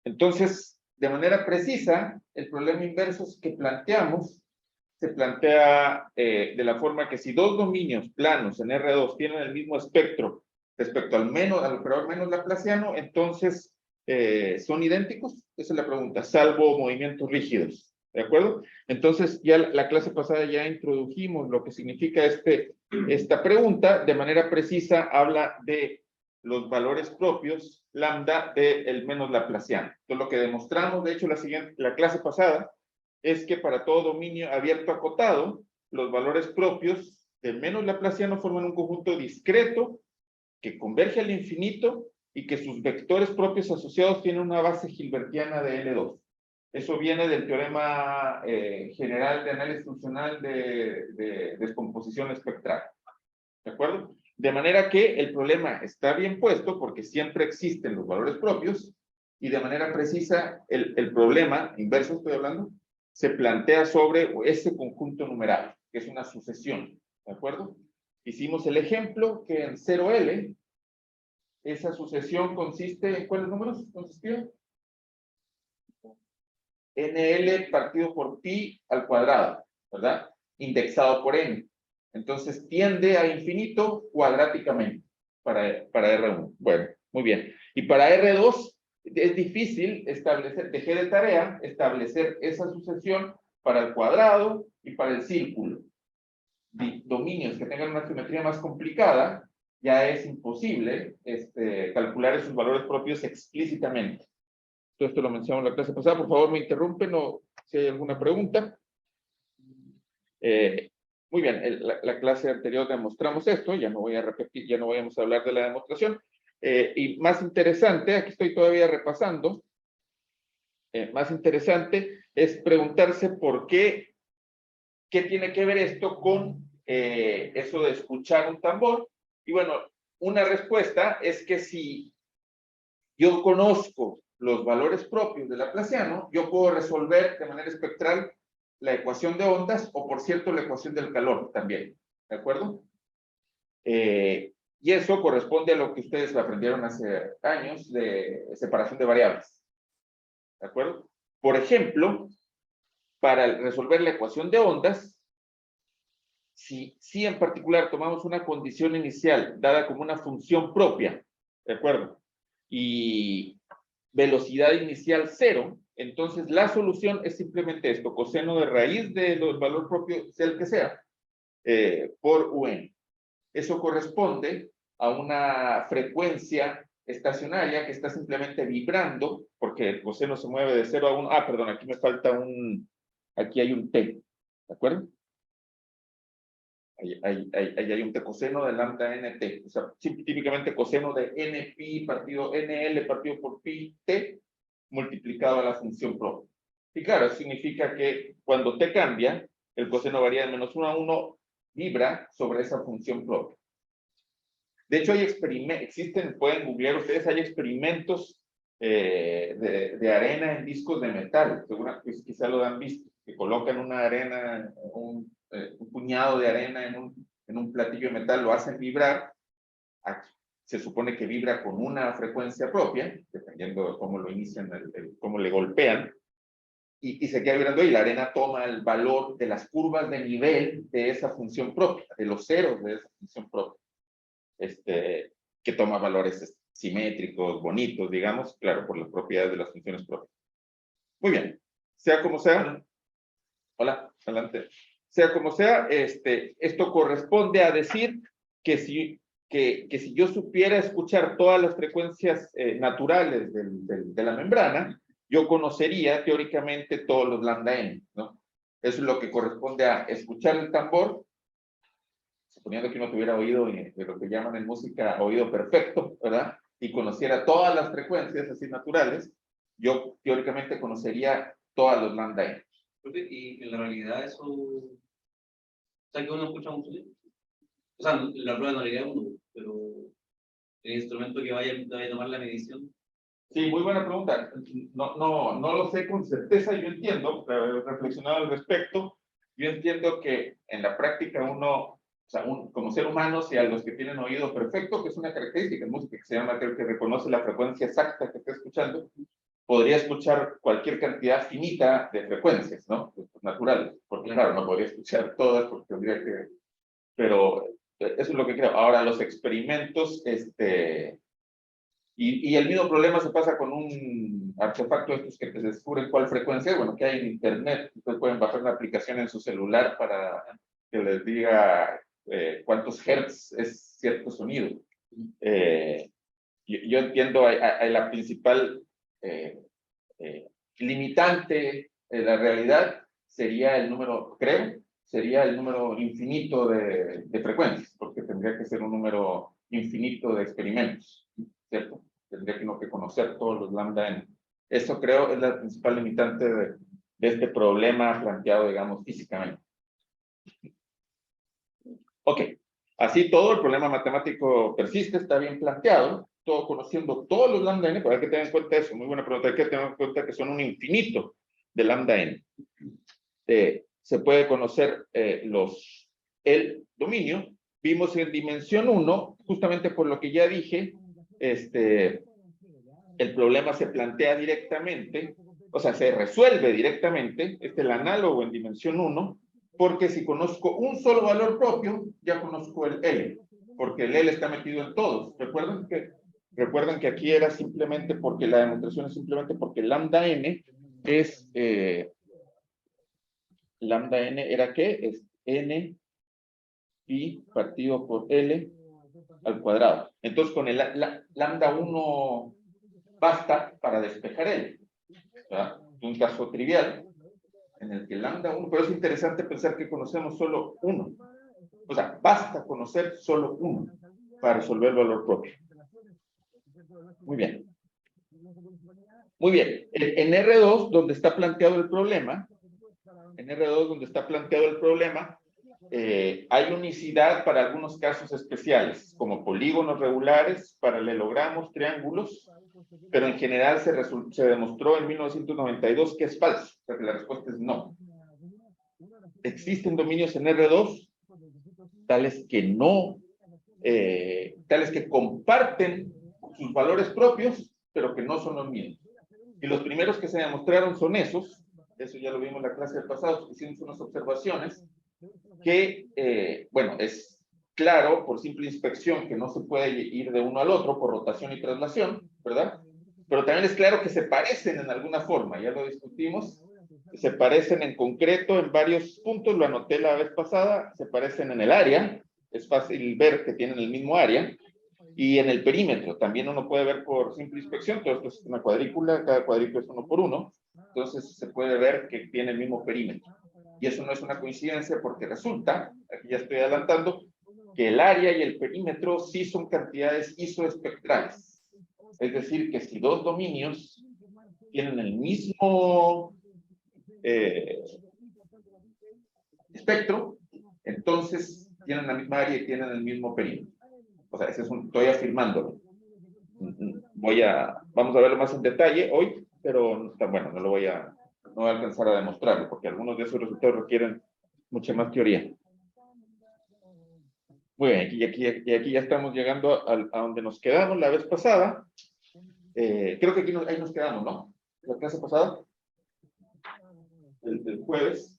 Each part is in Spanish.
Entonces, de manera precisa, el problema inverso que planteamos se plantea de la forma que si dos dominios planos en R2 tienen el mismo espectro respecto al operador menos laplaciano, entonces son idénticos. Esa es la pregunta, salvo movimientos rígidos. ¿De acuerdo? Entonces, ya la clase pasada ya introdujimos lo que significa esta pregunta. De manera precisa, habla de los valores propios lambda del menos laplaciano. Entonces, lo que demostramos, de hecho, la clase pasada, es que para todo dominio abierto acotado, los valores propios del menos laplaciano forman un conjunto discreto que converge al infinito y que sus vectores propios asociados tienen una base hilbertiana de L2. Eso viene del teorema general de análisis funcional de descomposición espectral. ¿De acuerdo? De manera que el problema está bien puesto porque siempre existen los valores propios y de manera precisa el problema, inverso estoy hablando, se plantea sobre ese conjunto numeral, que es una sucesión. ¿De acuerdo? Hicimos el ejemplo que en 0L esa sucesión consiste en ¿cuáles números consistía? NL partido por pi al cuadrado, ¿verdad? Indexado por n. Entonces tiende a infinito cuadráticamente para R1. Bueno, muy bien. Y para R2 es difícil establecer, dejé de tarea, establecer esa sucesión para el cuadrado y para el círculo. Dominios que tengan una geometría más complicada, ya es imposible calcular esos valores propios explícitamente. Todo esto lo mencionamos en la clase pasada. Por favor, me interrumpen o si hay alguna pregunta. Muy bien, la clase anterior demostramos esto, ya no voy a repetir, ya no vamos a hablar de la demostración. Y más interesante, aquí estoy todavía repasando, más interesante es preguntarse por qué tiene que ver esto con eso de escuchar un tambor. Y bueno, una respuesta es que si yo conozco los valores propios del laplaciano, yo puedo resolver de manera espectral la ecuación de ondas o, por cierto, la ecuación del calor también. ¿De acuerdo? Y eso corresponde a lo que ustedes aprendieron hace años de separación de variables. ¿De acuerdo? Por ejemplo, para resolver la ecuación de ondas, si en particular tomamos una condición inicial dada como una función propia, ¿de acuerdo? Y velocidad inicial 0, entonces la solución es simplemente esto, coseno de raíz del valor propio, sea el que sea, por UN. Eso corresponde a una frecuencia estacionaria que está simplemente vibrando, porque el coseno se mueve de 0 a 1. Ah, perdón, aquí me falta aquí hay un T, ¿de acuerdo? Ahí hay un T coseno de lambda nt, o sea, típicamente coseno de npi partido nl partido por pi t multiplicado a la función propia. Y claro, eso significa que cuando t cambia, el coseno varía de -1 a 1, vibra sobre esa función propia. De hecho, pueden googlear ustedes, hay experimentos de arena en discos de metal, seguramente quizá lo han visto, que colocan una arena, un puñado de arena en un platillo de metal, lo hacen vibrar. Aquí se supone que vibra con una frecuencia propia, dependiendo de cómo lo inician, cómo le golpean, y se queda vibrando y la arena toma el valor de las curvas de nivel de esa función propia, de los ceros de esa función propia, que toma valores simétricos, bonitos, digamos, claro, por las propiedades de las funciones propias. Muy bien, sea como sea, hola, adelante. Sea como sea, esto corresponde a decir que si yo supiera escuchar todas las frecuencias naturales de la membrana, yo conocería teóricamente todos los lambda n, ¿no? Eso es lo que corresponde a escuchar el tambor, suponiendo que uno tuviera oído de lo que llaman en música oído perfecto, ¿verdad? Y conociera todas las frecuencias así naturales, yo teóricamente conocería todas los lambda n. Y en la realidad eso, o sea, que uno escucha mucho bien. O sea, la prueba no le queda uno, pero el instrumento que vaya a tomar la medición. Sí, muy buena pregunta. No lo sé con certeza, yo entiendo, he reflexionado al respecto, yo entiendo que en la práctica uno, o sea, como ser humano, si a los que tienen oído perfecto, que es una característica en música que se llama, creo que reconoce la frecuencia exacta que está escuchando, podría escuchar cualquier cantidad finita de frecuencias, ¿no? Naturales, porque claro, no podría escuchar todas porque tendría que... Pero eso es lo que creo. Ahora, los experimentos, y el mismo problema se pasa con un artefacto de estos que te descubren cuál frecuencia es, bueno, que hay en internet. Ustedes pueden bajar una aplicación en su celular para que les diga cuántos hertz es cierto sonido. Yo entiendo la principal limitante de la realidad sería el número, creo, sería el número infinito de frecuencias, porque tendría que ser un número infinito de experimentos, ¿cierto? Tendría que conocer todos los lambda n. Eso creo es la principal limitante de este problema planteado, digamos, físicamente. Ok, así todo el problema matemático persiste, está bien planteado, todo conociendo todos los lambda n, pero hay que tener en cuenta eso, muy buena pregunta, hay que tener en cuenta que son un infinito de lambda n. Se puede conocer el dominio, vimos en dimensión 1, justamente por lo que ya dije, el problema se plantea directamente, o sea, se resuelve directamente, el análogo en dimensión 1, porque si conozco un solo valor propio, ya conozco el L, porque el L está metido en todos. Recuerdan que aquí era simplemente porque la demostración es simplemente porque lambda n es, lambda n era ¿qué? Es n pi partido por L al cuadrado. Entonces con el lambda 1 basta para despejar L. ¿Verdad? Un caso trivial en el que lambda 1, pero es interesante pensar que conocemos solo uno. O sea, basta conocer solo uno para resolver el valor propio. Muy bien. Muy bien. En R2, donde está planteado el problema, hay unicidad para algunos casos especiales, como polígonos regulares, paralelogramos, triángulos, pero en general se demostró en 1992 que es falso, o sea que la respuesta es no. Existen dominios en R2 tales que comparten sus valores propios, pero que no son los mismos. Y los primeros que se demostraron son esos, eso ya lo vimos en la clase del pasado, hicimos unas observaciones, que, bueno, es claro por simple inspección que no se puede ir de uno al otro por rotación y traslación, ¿verdad? Pero también es claro que se parecen en alguna forma, ya lo discutimos, se parecen en concreto en varios puntos, lo anoté la vez pasada, se parecen en el área, es fácil ver que tienen el mismo área, y en el perímetro, también uno puede ver por simple inspección, todo esto es una cuadrícula, cada cuadrícula es 1 por 1, entonces se puede ver que tiene el mismo perímetro. Y eso no es una coincidencia porque resulta, aquí ya estoy adelantando, que el área y el perímetro sí son cantidades isoespectrales. Es decir, que si dos dominios tienen el mismo espectro, entonces tienen la misma área y tienen el mismo perímetro. O sea, estoy afirmándolo. Vamos a verlo más en detalle hoy, pero bueno, no voy a alcanzar a demostrarlo, porque algunos de esos resultados requieren mucha más teoría. Muy bien, y aquí ya estamos llegando a donde nos quedamos la vez pasada. Creo que ahí nos quedamos, ¿no? La clase pasada, el jueves.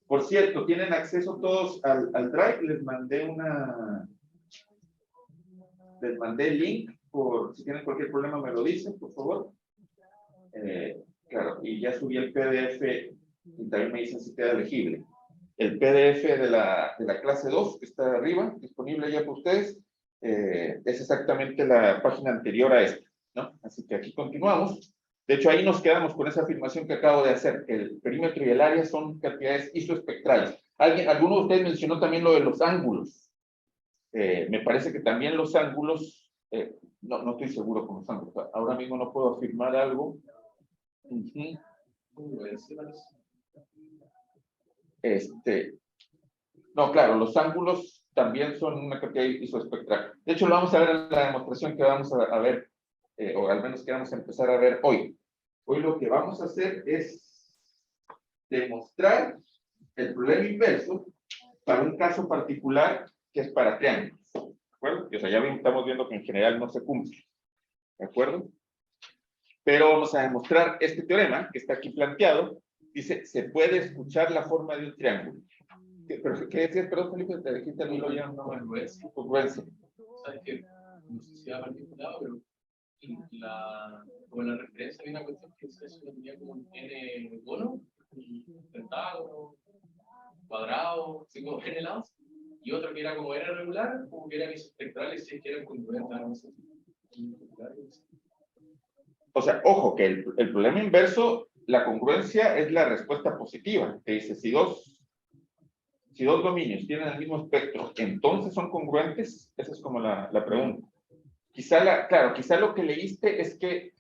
Por cierto, ¿tienen acceso todos al Drive? Les mandé el link, si tienen cualquier problema me lo dicen, por favor. Claro, y ya subí el PDF y también me dicen si queda legible. El PDF de la clase 2 que está arriba, disponible ya para ustedes, es exactamente la página anterior a esta, ¿no? Así que aquí continuamos. De hecho, ahí nos quedamos con esa afirmación que acabo de hacer, que el perímetro y el área son cantidades isoespectrales. ¿Alguno de ustedes mencionó también lo de los ángulos? Me parece que también los ángulos, no estoy seguro con los ángulos, ahora mismo no puedo afirmar algo. No, claro, los ángulos también son una cantidad isoespectral. De hecho, lo vamos a ver en la demostración que vamos a ver, o al menos que vamos a empezar a ver hoy. Hoy lo que vamos a hacer es demostrar el problema inverso para un caso particular que es para triángulos. ¿De acuerdo? O sea, ya estamos viendo que en general no se cumple. ¿De acuerdo? Pero vamos a demostrar este teorema que está aquí planteado. Dice, se puede escuchar la forma de un triángulo. ¿Qué decías? Perdón, Felipe, te dijiste el hilo ya. No, congruencia. Congruencia. Sabes que no sé si va a partir de lado, pero como la referencia de una cuestión que se tenía como un n cono, y pentágono, cuadrado, así como n lados, y otro que era como r regular, como que eran isospectrales y que eran congruentes. O sea, ojo, que el problema inverso, la congruencia es la respuesta positiva. Que dice, si dos dominios tienen el mismo espectro, entonces son congruentes. Esa es como la pregunta. Quizá lo que leíste es que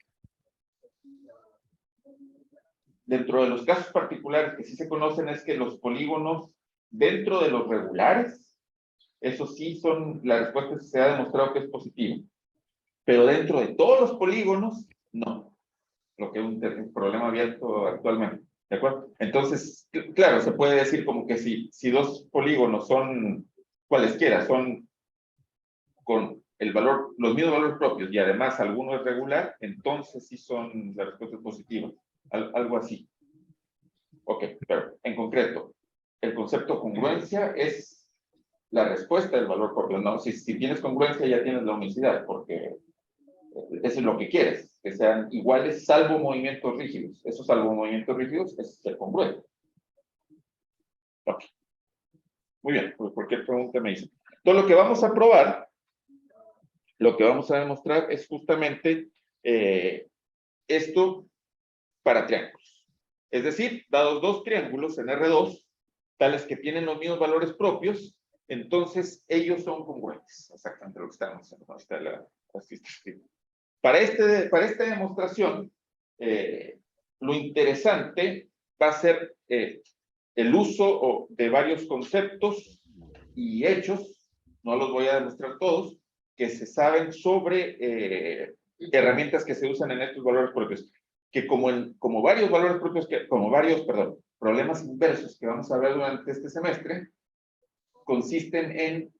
dentro de los casos particulares que sí se conocen es que los polígonos dentro de los regulares, eso sí son, la respuesta se ha demostrado que es positiva. Pero dentro de todos los polígonos, no. Lo que es un problema abierto actualmente. ¿De acuerdo? Entonces, claro, se puede decir como que si dos polígonos son cualesquiera, son con el valor, los mismos valores propios y además alguno es regular, entonces sí son las respuestas positivas. Algo así. Ok, pero en concreto, el concepto congruencia es la respuesta del valor propio. No, si tienes congruencia ya tienes la unicidad, porque eso es lo que quieres, que sean iguales salvo movimientos rígidos. Esos salvo movimientos rígidos es ser congruente. Ok. Muy bien, pues cualquier pregunta me dice. Entonces lo que vamos a probar, lo que vamos a demostrar es justamente esto para triángulos. Es decir, dados dos triángulos en R2, tales que tienen los mismos valores propios, entonces ellos son congruentes. Exactamente lo que estamos haciendo. Ahí está así está escrito. Para esta demostración, lo interesante va a ser el uso de varios conceptos y hechos, no los voy a demostrar todos, que se saben sobre herramientas que se usan en estos valores propios, que como varios valores propios, problemas inversos que vamos a ver durante este semestre, consisten en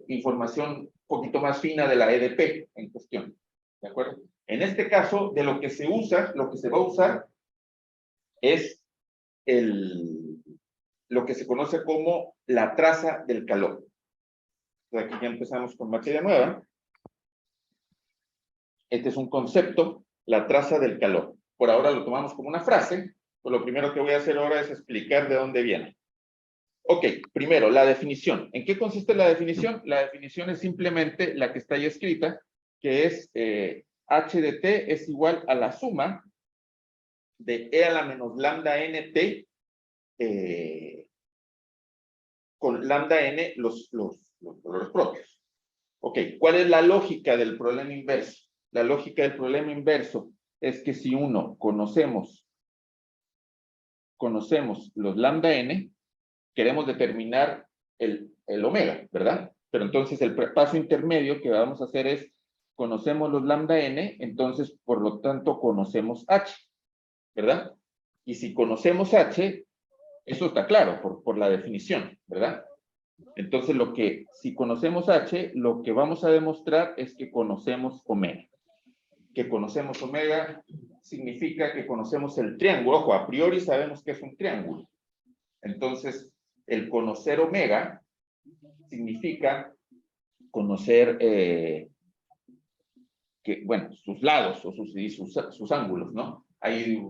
información un poquito más fina de la EDP en cuestión. ¿De acuerdo? En este caso, de lo que se usa, lo que se va a usar es lo que se conoce como la traza del calor. Entonces, aquí ya empezamos con materia nueva. Este es un concepto, la traza del calor. Por ahora lo tomamos como una frase, pues lo primero que voy a hacer ahora es explicar de dónde viene. Ok, primero, la definición. ¿En qué consiste la definición? La definición es simplemente la que está ahí escrita, que es H de T es igual a la suma de E a la menos lambda NT con lambda N los valores propios. Ok, ¿cuál es la lógica del problema inverso? La lógica del problema inverso es que si conocemos los lambda N, queremos determinar el omega, ¿verdad? Pero entonces el paso intermedio que vamos a hacer es, conocemos los lambda n, entonces por lo tanto conocemos h, ¿verdad? Y si conocemos h, eso está claro por la definición, ¿verdad? Entonces si conocemos h, lo que vamos a demostrar es que conocemos omega. Que conocemos omega significa que conocemos el triángulo. Ojo, a priori sabemos que es un triángulo. Entonces, el conocer omega significa conocer sus lados o sus ángulos, ¿no? Ahí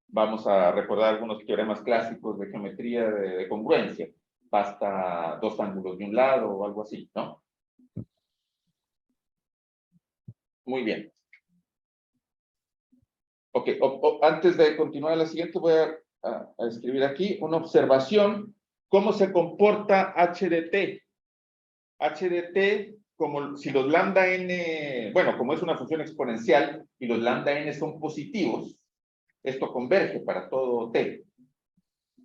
vamos a recordar algunos teoremas clásicos de geometría de congruencia. Basta dos ángulos de un lado o algo así, ¿no? Muy bien. Ok, antes de continuar a la siguiente, voy a escribir aquí una observación. ¿Cómo se comporta H de T? H de T, como si los lambda n, bueno, como es una función exponencial y los lambda n son positivos, esto converge para todo t,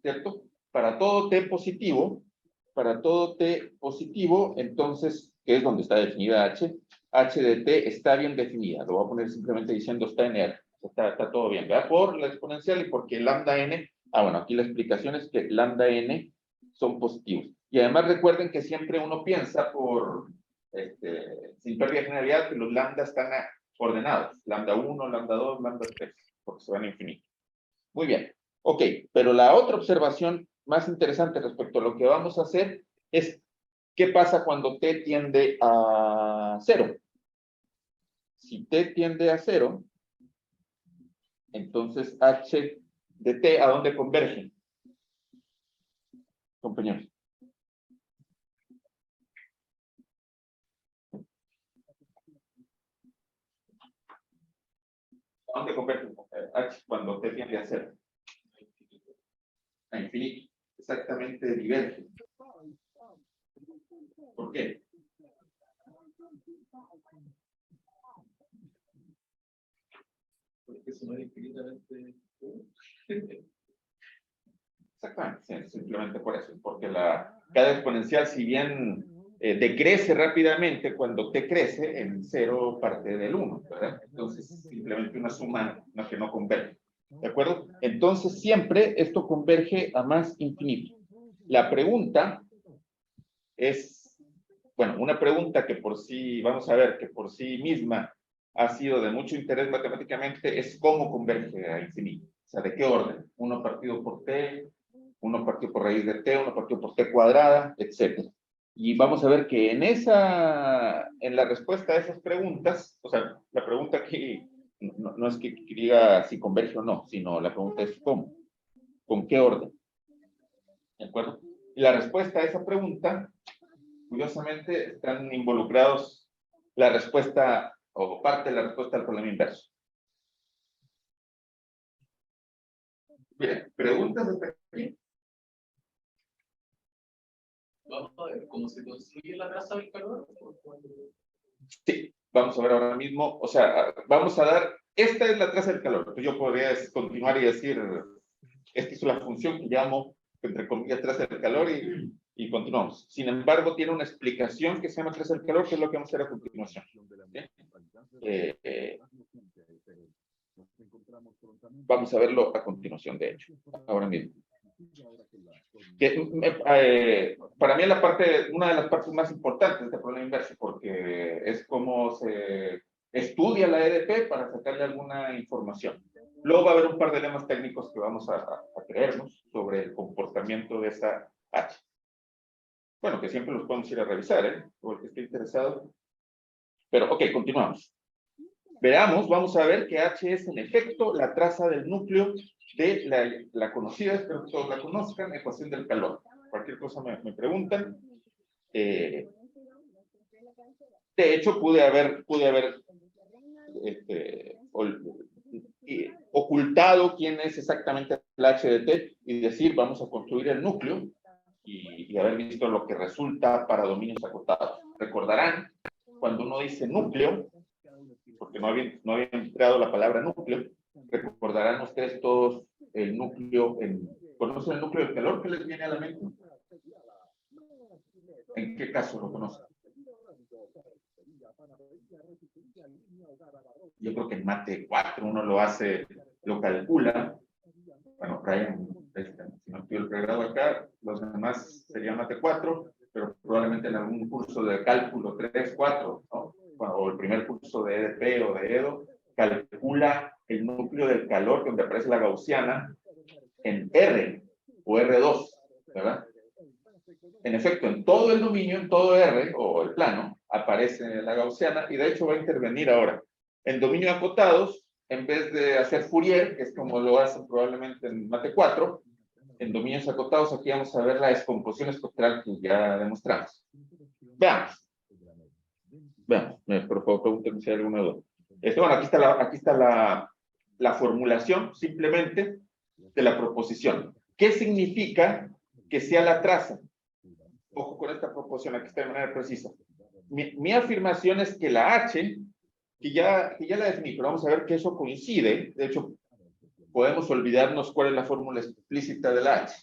¿cierto? Para todo t positivo, entonces, que es donde está definida h, h de t está bien definida. Lo voy a poner simplemente diciendo está en R. Está todo bien, ¿verdad? Por la exponencial y porque lambda n, bueno, aquí la explicación es que lambda n son positivos. Y además recuerden que siempre uno piensa sin pérdida de generalidad que los lambda están ordenados. Lambda 1, lambda 2, lambda 3, porque se van a infinito. Muy bien. Ok, pero la otra observación más interesante respecto a lo que vamos a hacer es ¿qué pasa cuando t tiende a 0? Si t tiende a 0, entonces h de t, ¿a dónde converge? Compañeros. ¿A dónde converge h cuando t tiende a 0? A infinito. Exactamente diverge. ¿Por qué? Porque se muere infinitamente. Exactamente, sí, simplemente por eso, porque cada exponencial, si bien decrece rápidamente, cuando t crece, en 0 parte del 1, ¿verdad? Entonces, simplemente una suma que no converge, ¿de acuerdo? Entonces, siempre esto converge a más infinito. La pregunta es, bueno, una pregunta que por sí, vamos a ver, que por sí misma ha sido de mucho interés matemáticamente, es cómo converge a infinito. O sea, ¿de qué orden? 1 partido por t, 1 partido por raíz de t, 1 partido por t cuadrada, etc. Y vamos a ver que en la respuesta a esas preguntas, o sea, la pregunta aquí no es que diga si converge o no, sino la pregunta es cómo, con qué orden. ¿De acuerdo? Y la respuesta a esa pregunta, curiosamente, están involucrados la respuesta o parte de la respuesta al problema inverso. Bien, ¿preguntas hasta aquí? Vamos a ver cómo se construye la traza del calor. Sí, vamos a ver ahora mismo, o sea, vamos a dar, esta es la traza del calor. Entonces yo podría continuar y decir, esta es la función que llamo, entre comillas, traza del calor y continuamos. Sin embargo, tiene una explicación que se llama traza del calor, que es lo que vamos a hacer a continuación. Vamos a verlo a continuación, de hecho, ahora mismo. Para mí es una de las partes más importantes de este problema inverso, porque es cómo se estudia la EDP para sacarle alguna información. Luego va a haber un par de lemas técnicos que vamos a creernos sobre el comportamiento de esa H. Bueno, que siempre los podemos ir a revisar, o el que esté interesado. Pero, ok, continuamos. Veamos, vamos a ver que H es en efecto la traza del núcleo de la conocida, espero que todos la conozcan, ecuación del calor. Cualquier cosa me preguntan. De hecho, pude haber ocultado quién es exactamente el H de T y decir, vamos a construir el núcleo y haber visto lo que resulta para dominios acotados. Recordarán, cuando uno dice núcleo, porque no había empleado la palabra núcleo, recordarán ustedes todos el núcleo, ¿conocen el núcleo del calor que les viene a la mente? ¿En qué caso lo conocen? Yo creo que en mate 4 uno lo calcula. Bueno, Brian, si no pido el pregrado acá, los demás serían mate 4, pero probablemente en algún curso de cálculo 3, 4, ¿no? O el primer curso de EDP o de EDO, calcula el núcleo del calor donde aparece la gaussiana en R o R2, ¿verdad? En efecto, en todo el dominio, en todo R o el plano, aparece la gaussiana y de hecho va a intervenir ahora. En dominio acotados, en vez de hacer Fourier, que es como lo hacen probablemente en mate 4, en dominios acotados aquí vamos a ver la descomposición espectral que ya demostramos. Veamos. Veamos, por favor, pregúntenme si hay alguna duda. Bueno, aquí está la formulación simplemente de la proposición. ¿Qué significa que sea la traza? Ojo con esta proposición, aquí está de manera precisa. Mi afirmación es que la H, que ya la definí, pero vamos a ver que eso coincide. De hecho, podemos olvidarnos cuál es la fórmula explícita de la H.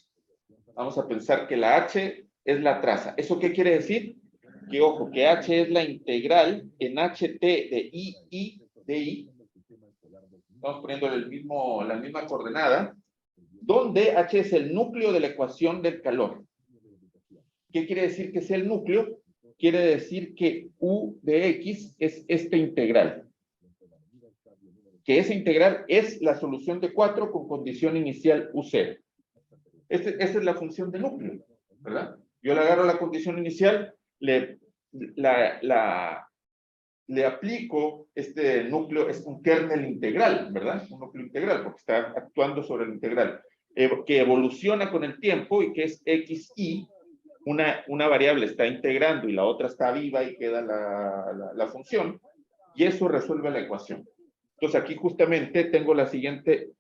Vamos a pensar que la H es la traza. ¿Eso qué quiere decir? Que, ojo, que H es la integral en HT de I de I. Estamos poniéndole la misma coordenada, donde H es el núcleo de la ecuación del calor. ¿Qué quiere decir que sea el núcleo? Quiere decir que U de X es esta integral. que esa integral es la solución de 4 con condición inicial U0. Esa es la función de núcleo, ¿verdad? Yo le agarro la condición inicial, le aplico este núcleo, es un kernel integral, ¿verdad? Un núcleo integral, porque está actuando sobre el integral, que evoluciona con el tiempo y que es xy, una variable está integrando y la otra está viva y queda la función, y eso resuelve la ecuación. Entonces aquí justamente tengo la siguiente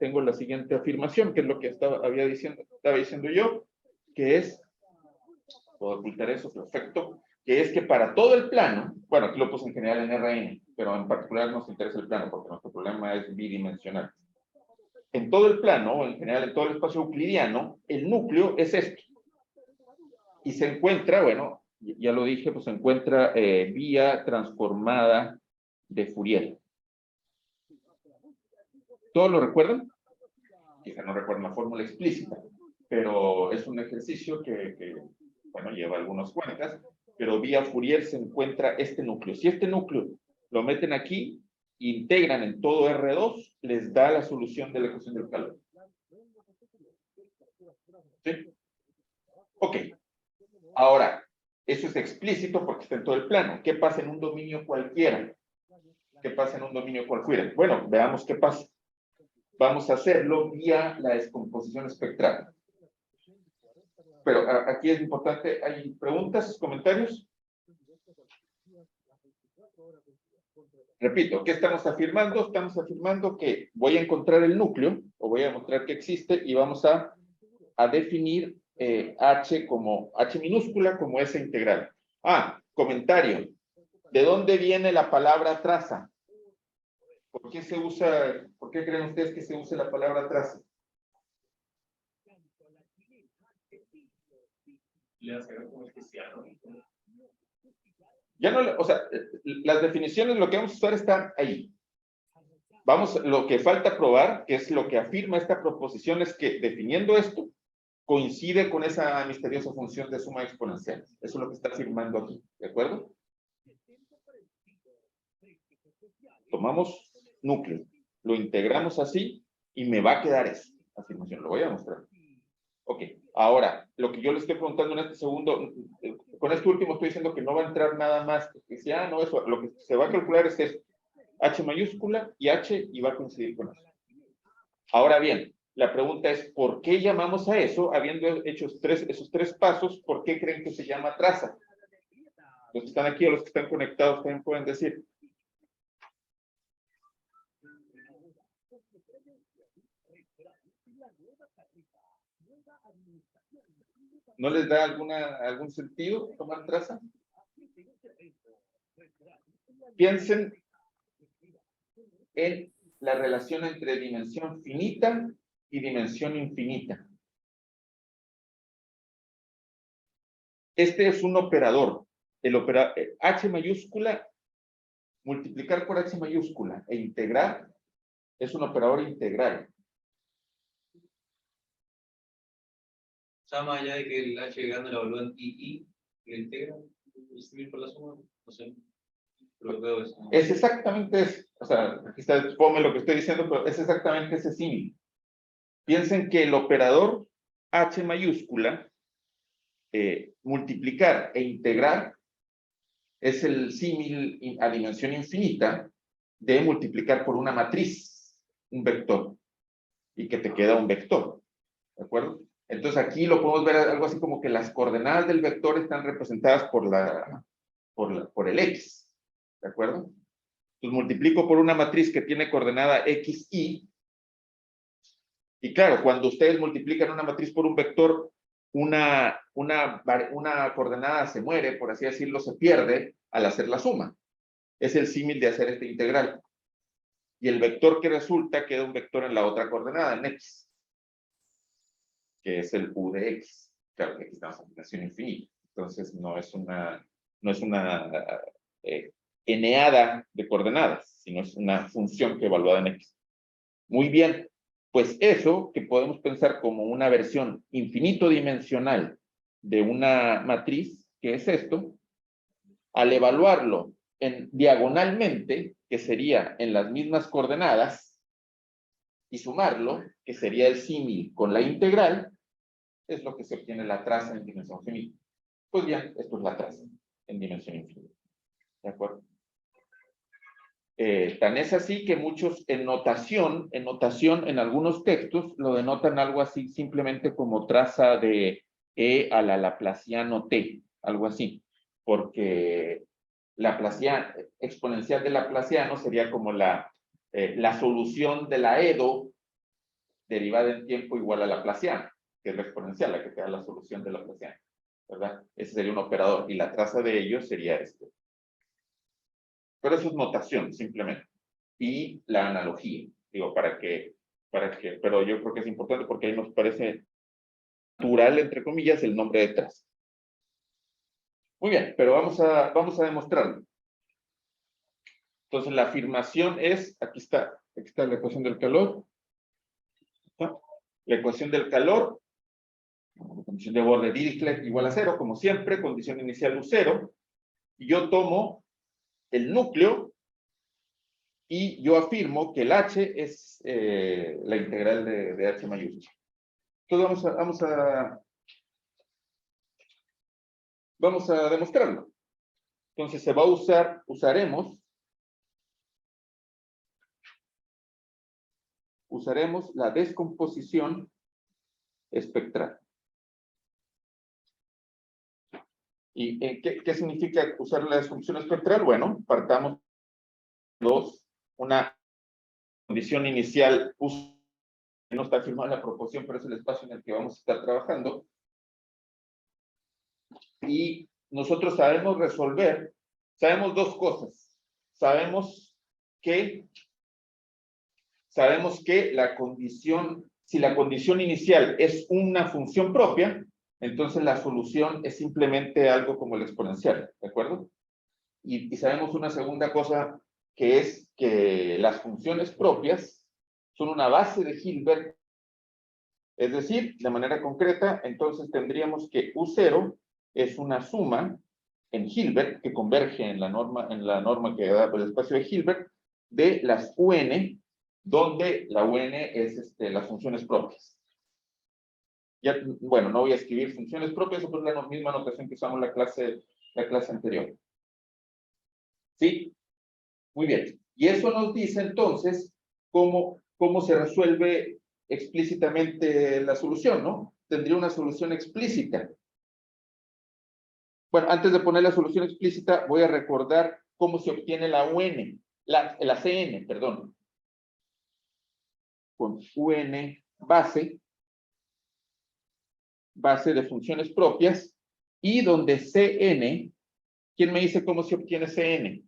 afirmación, que es lo que estaba diciendo yo, que es, puedo ocultar eso, perfecto, que es que para todo el plano, bueno, aquí lo puse en general en Rn, pero en particular nos interesa el plano porque nuestro problema es bidimensional. En todo el plano, o en general en todo el espacio euclidiano, el núcleo es esto. Y se encuentra, bueno, ya lo dije, pues se encuentra vía transformada de Fourier. ¿Todos lo recuerdan? Quizá no recuerdan la fórmula explícita, pero es un ejercicio que bueno, lleva algunas cuentas, pero vía Fourier se encuentra este núcleo. Si este núcleo lo meten aquí, integran en todo R2, les da la solución de la ecuación del calor. ¿Sí? Ok. Ahora, eso es explícito porque está en todo el plano. ¿Qué pasa en un dominio cualquiera? ¿Qué pasa en un dominio cualquiera? Bueno, veamos qué pasa. Vamos a hacerlo vía la descomposición espectral. Pero aquí es importante, ¿hay preguntas, comentarios? Repito, ¿qué estamos afirmando? Estamos afirmando que voy a encontrar el núcleo, o voy a demostrar que existe, y vamos a definir H como H minúscula como esa integral. Comentario. ¿De dónde viene la palabra traza? ¿Por qué creen ustedes que se usa la palabra traza? Le hace ver como especial, ¿no? Ya no, o sea, las definiciones, lo que vamos a usar están ahí. Lo que falta probar, que es lo que afirma esta proposición, es que definiendo esto, coincide con esa misteriosa función de suma exponencial. Eso es lo que está afirmando aquí, ¿de acuerdo? Tomamos núcleo, lo integramos así y me va a quedar esa afirmación. Lo voy a mostrar. Ok, ahora, lo que yo le estoy preguntando en este segundo, con este último estoy diciendo que no va a entrar nada más. Que si, no, eso, lo que se va a calcular es esto. H mayúscula y H y va a coincidir con eso. Ahora bien, la pregunta es, ¿por qué llamamos a eso, habiendo hecho esos tres pasos, por qué creen que se llama traza? Los que están aquí o los que están conectados también pueden decir. ¿No les da algún sentido tomar traza? Piensen en la relación entre dimensión finita y dimensión infinita. Este es un operador. El operador H mayúscula, multiplicar por H mayúscula e integrar es un operador integral. O sea, más allá de que el H grande lo evalúa en y lo integra, distribuir por la suma, no sé. Pero veo eso. Es exactamente eso. O sea, aquí está, ponme lo que estoy diciendo, pero es exactamente ese símil. Piensen que el operador H mayúscula, multiplicar e integrar, es el símil a dimensión infinita de multiplicar por una matriz, un vector, y que te queda un vector. ¿De acuerdo? Entonces aquí lo podemos ver algo así como que las coordenadas del vector están representadas por el X. ¿De acuerdo? Entonces multiplico por una matriz que tiene coordenada XY. Y claro, cuando ustedes multiplican una matriz por un vector, una coordenada se muere, por así decirlo, se pierde al hacer la suma. Es el símil de hacer esta integral. Y el vector que resulta queda un vector en la otra coordenada, en X, que es el U de X. Claro que aquí estamos en combinación infinita. Entonces no es una eneada de coordenadas, sino es una función que evaluada en X. Muy bien. Pues eso que podemos pensar como una versión infinito dimensional de una matriz, que es esto, al evaluarlo diagonalmente, que sería en las mismas coordenadas, y sumarlo, que sería el símil con la integral, es lo que se obtiene la traza en dimensión finita. Pues bien, esto es la traza en dimensión infinita. ¿De acuerdo? Tan es así que muchos en notación, en algunos textos, lo denotan algo así, simplemente como traza de E a la Laplaciano T, algo así, porque exponencial de Laplaciano sería como la solución de la EDO derivada en tiempo igual a Laplaciano, que es la exponencial, la que te da la solución de Laplaciano, ¿verdad? Ese sería un operador, y la traza de ello sería este. Pero eso es notación, simplemente. Y la analogía, digo, pero yo creo que es importante porque ahí nos parece natural, entre comillas, el nombre de traza. Muy bien, pero vamos a demostrarlo. Entonces, la afirmación es, aquí está la ecuación del calor. La ecuación del calor, condición de borde Dirichlet igual a 0, como siempre, condición inicial U0, y yo tomo el núcleo y yo afirmo que el H es la integral de H mayúscula. Entonces vamos a demostrarlo. Entonces se va a usaremos la descomposición espectral. ¿Y qué significa usar la descomposición espectral? Bueno, partamos una condición inicial no está firmada la proporción, pero es el espacio en el que vamos a estar trabajando. Y nosotros sabemos dos cosas. Sabemos que si la condición inicial es una función propia, entonces la solución es simplemente algo como el exponencial, ¿de acuerdo? Y sabemos una segunda cosa, que es que las funciones propias son una base de Hilbert. Es decir, de manera concreta, entonces tendríamos que U0 es una suma en Hilbert que converge en la norma que da por el espacio de Hilbert de las UN, donde la UN es las funciones propias. Ya, bueno, no voy a escribir funciones propias, eso es la misma notación que usamos la clase anterior. ¿Sí? Muy bien. Y eso nos dice entonces cómo se resuelve explícitamente la solución, ¿no? Tendría una solución explícita. Bueno, antes de poner la solución explícita, voy a recordar cómo se obtiene la UN, la CN, perdón. Con UN base de funciones propias, y donde CN, ¿quién me dice cómo se obtiene CN?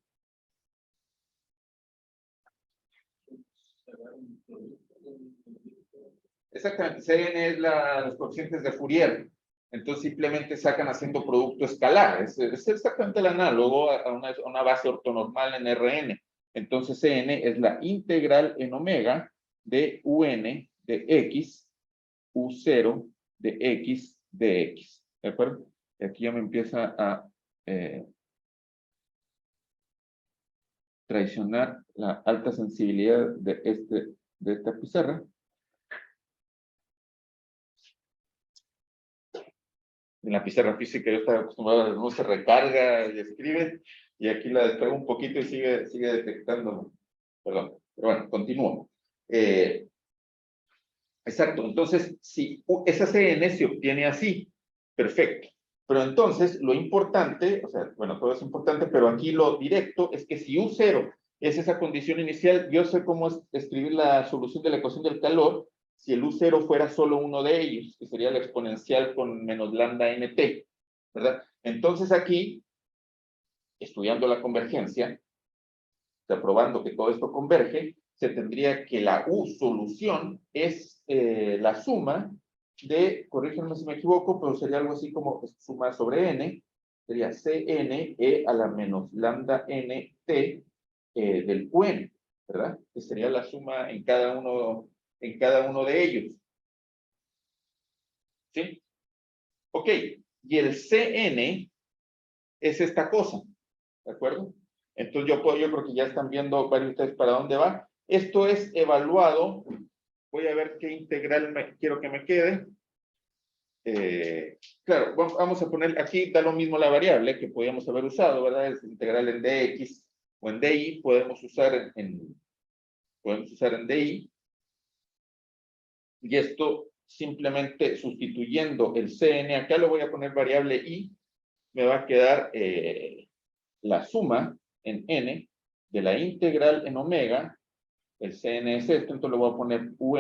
Exactamente, CN es los coeficientes de Fourier. Entonces simplemente sacan haciendo producto escalar. Es exactamente el análogo a una base ortonormal en Rn. Entonces CN es la integral en omega de UN de X, U0 de X de X. ¿De acuerdo? Y aquí ya me empieza a traicionar la alta sensibilidad de esta pizarra. En la pizarra física yo estaba acostumbrado a que no se recarga y escribe, y aquí la despego un poquito y sigue detectando. Perdón, pero bueno, continúo. Exacto, entonces, si esa CN se obtiene así, perfecto. Pero entonces, lo importante, o sea, bueno, todo es importante, pero aquí lo directo es que si U0 es esa condición inicial, yo sé cómo escribir la solución de la ecuación del calor si el U0 fuera solo uno de ellos, que sería la exponencial con menos lambda nt, ¿verdad? Entonces aquí, estudiando la convergencia, probando que todo esto converge, se tendría que la U solución es la suma de, corríjanme si me equivoco, pero sería algo así como suma sobre n, sería Cn e a la menos lambda nt del UN, ¿verdad? Que sería la suma en cada uno de ellos. ¿Sí? Ok, y el Cn es esta cosa, ¿de acuerdo? Entonces yo creo que ya están viendo varios de ustedes para dónde va. Esto es evaluado voy a ver qué integral quiero que me quede. Claro, vamos a poner aquí, da lo mismo la variable que podíamos haber usado, ¿verdad? Es integral en dx o en dy, podemos usar en dy. Y esto simplemente sustituyendo el cn, acá lo voy a poner variable i, me va a quedar la suma en n de la integral en omega, el cn es esto, entonces lo voy a poner un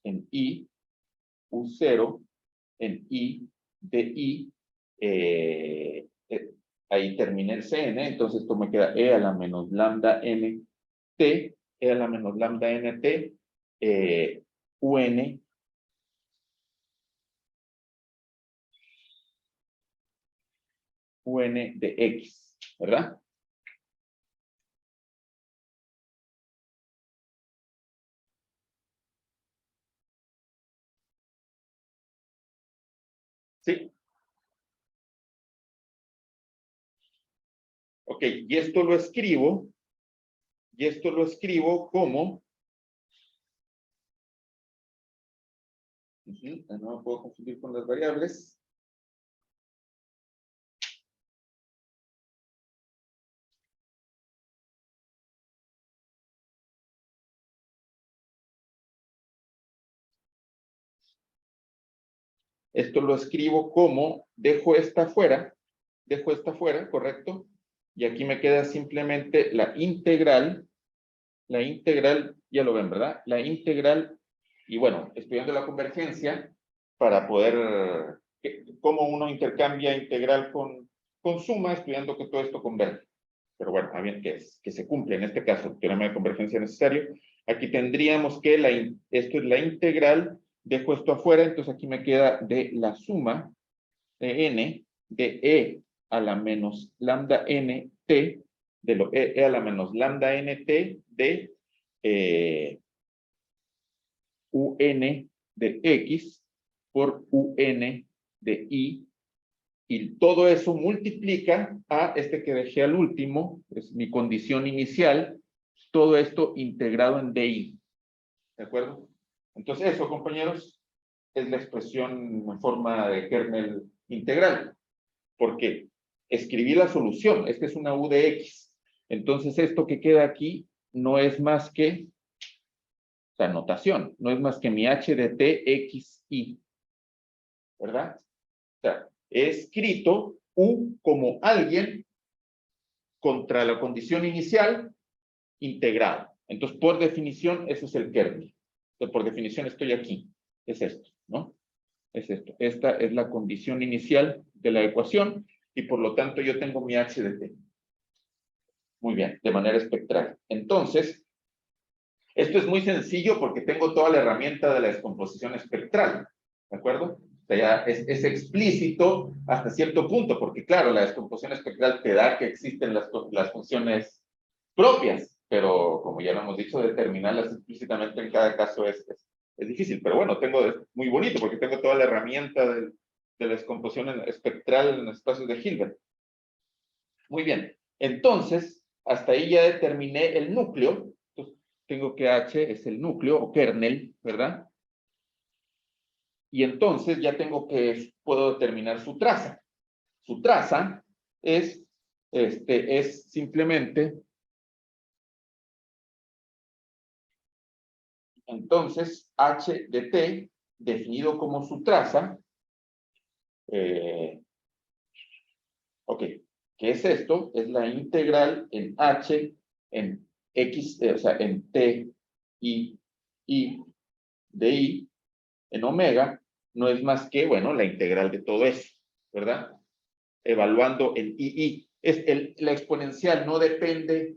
en i, u0 en i de i, ahí terminé el cn, entonces esto me queda e a la menos lambda nt, e a la menos lambda nt, un de x, ¿verdad? ¿Sí? Ok, y esto lo escribo como, no me puedo confundir con las variables. Esto lo escribo como, dejo esta fuera, ¿correcto? Y aquí me queda simplemente la integral, ya lo ven, ¿verdad? La integral, y bueno, estudiando la convergencia, para poder, cómo uno intercambia integral con suma, estudiando que todo esto converge. Pero bueno, está bien que se cumple en este caso el teorema de convergencia necesario. Aquí tendríamos que esto es la integral, dejo esto afuera, entonces aquí me queda de la suma de n de e a la menos lambda nt, de lo e a la menos lambda nt de un de x por un de y todo eso multiplica a este que dejé al último, es mi condición inicial, todo esto integrado en DI. ¿De acuerdo? Entonces eso, compañeros, es la expresión en forma de kernel integral. Porque escribí la solución, esta es una U de X. Entonces esto que queda aquí no es más que, o sea, notación, no es más que mi H de T, X, Y. ¿Verdad? O sea, he escrito U como alguien contra la condición inicial integrado. Entonces, por definición, eso es el kernel. Entonces, por definición, estoy aquí. Es esto, ¿no? Es esto. Esta es la condición inicial de la ecuación y por lo tanto yo tengo mi H de T. Muy bien, de manera espectral. Entonces, esto es muy sencillo porque tengo toda la herramienta de la descomposición espectral. ¿De acuerdo? O sea, ya es explícito hasta cierto punto, porque claro, la descomposición espectral te da que existen las funciones propias, pero como ya lo hemos dicho, determinarlas explícitamente en cada caso es difícil. Pero bueno, es muy bonito porque tengo toda la herramienta de la descomposición espectral en espacios de Hilbert. Muy bien. Entonces, hasta ahí ya determiné el núcleo. Entonces, tengo que H es el núcleo o kernel, ¿verdad? Y entonces ya puedo determinar su traza. Su traza es simplemente, entonces, H de T, definido como su traza, ok, ¿qué es esto? Es la integral en H, en X, o sea, en T, I, de I, en omega, no es más que, bueno, la integral de todo eso, ¿verdad? Evaluando el II. La exponencial no depende,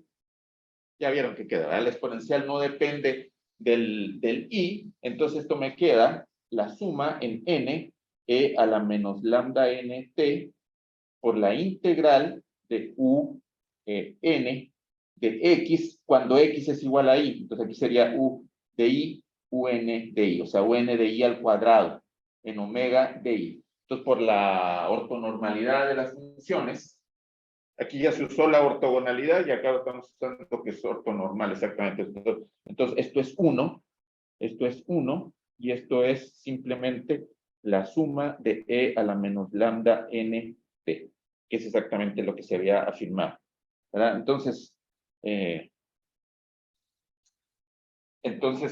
ya vieron que queda, ¿verdad? La exponencial no depende del I, entonces esto me queda la suma en n, e a la menos lambda nt, por la integral de u n de x, cuando x es igual a i. Entonces aquí sería u de i, un de i, o sea, un de i al cuadrado en omega de i. Entonces, por la ortonormalidad de las funciones, aquí ya se usó la ortogonalidad y acá estamos usando lo que es ortonormal, exactamente. Entonces esto es 1 Esto es 1 y esto es simplemente la suma de E a la menos lambda NT, que es exactamente lo que se había afirmado, ¿verdad? Entonces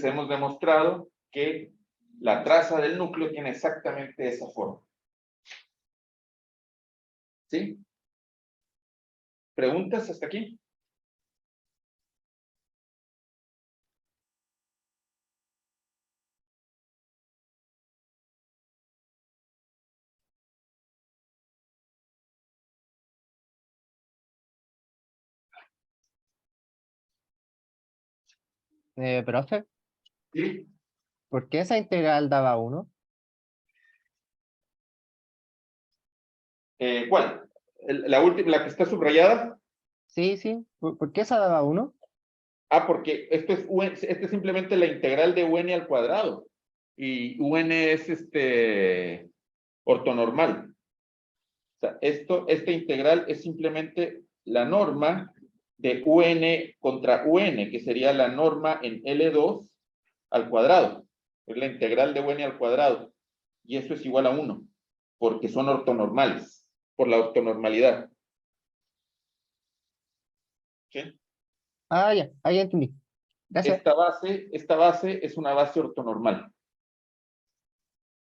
hemos demostrado que la traza del núcleo tiene exactamente esa forma. ¿Sí? ¿Preguntas hasta aquí? Profe, Sí. ¿por qué esa integral daba 1? ¿Cuál? La última, la que está subrayada. Sí, sí. ¿Por qué esa daba 1? Ah, porque esto es simplemente la integral de UN al cuadrado. Y UN es ortonormal. O sea, esta integral es simplemente la norma de UN contra UN, que sería la norma en L2 al cuadrado. Es la integral de UN al cuadrado. Y eso es igual a 1, porque son ortonormales, por la ortonormalidad. ¿Sí? Ah, ya, ahí entendí. Gracias. Esta base es una base ortonormal.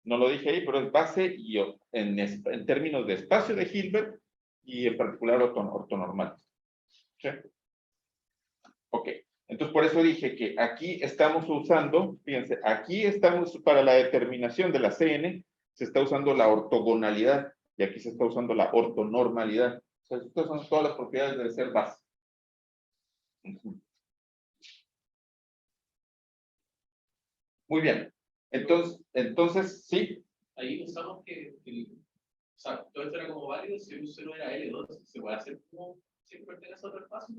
No lo dije ahí, pero es base y en términos de espacio de Hilbert y en particular ortonormal. ¿Sí? Ok. Entonces, por eso dije que aquí estamos usando, fíjense, aquí estamos para la determinación de la CN, se está usando la ortogonalidad y aquí se está usando la ortonormalidad. O sea, estas son todas las propiedades de ser base. Muy bien. Entonces, sí. Ahí pensamos que o sea, todo esto era como válido si un cero era L2. ¿Se puede hacer como si pertenece a otro espacio?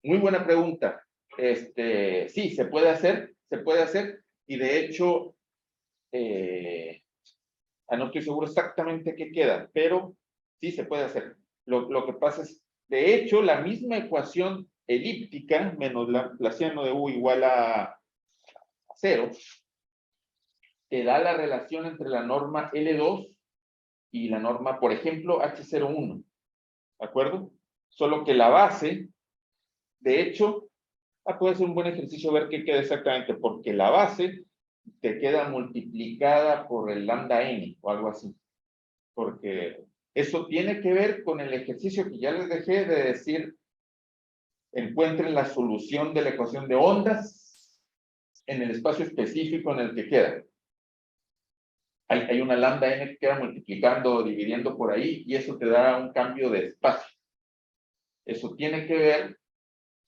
Muy buena pregunta. Sí, se puede hacer, y de hecho, no estoy seguro exactamente qué queda, pero sí se puede hacer. Lo que pasa es, de hecho, la misma ecuación elíptica menos Laplaciano de U igual a 0, te da la relación entre la norma L2 y la norma, por ejemplo, H01. ¿De acuerdo? Solo que la base, de hecho, puede ser un buen ejercicio ver qué queda exactamente, porque la base te queda multiplicada por el lambda n o algo así. Porque eso tiene que ver con el ejercicio que ya les dejé de decir, encuentren la solución de la ecuación de ondas en el espacio específico en el que queda. Hay una lambda n que queda multiplicando o dividiendo por ahí y eso te da un cambio de espacio. Eso tiene que ver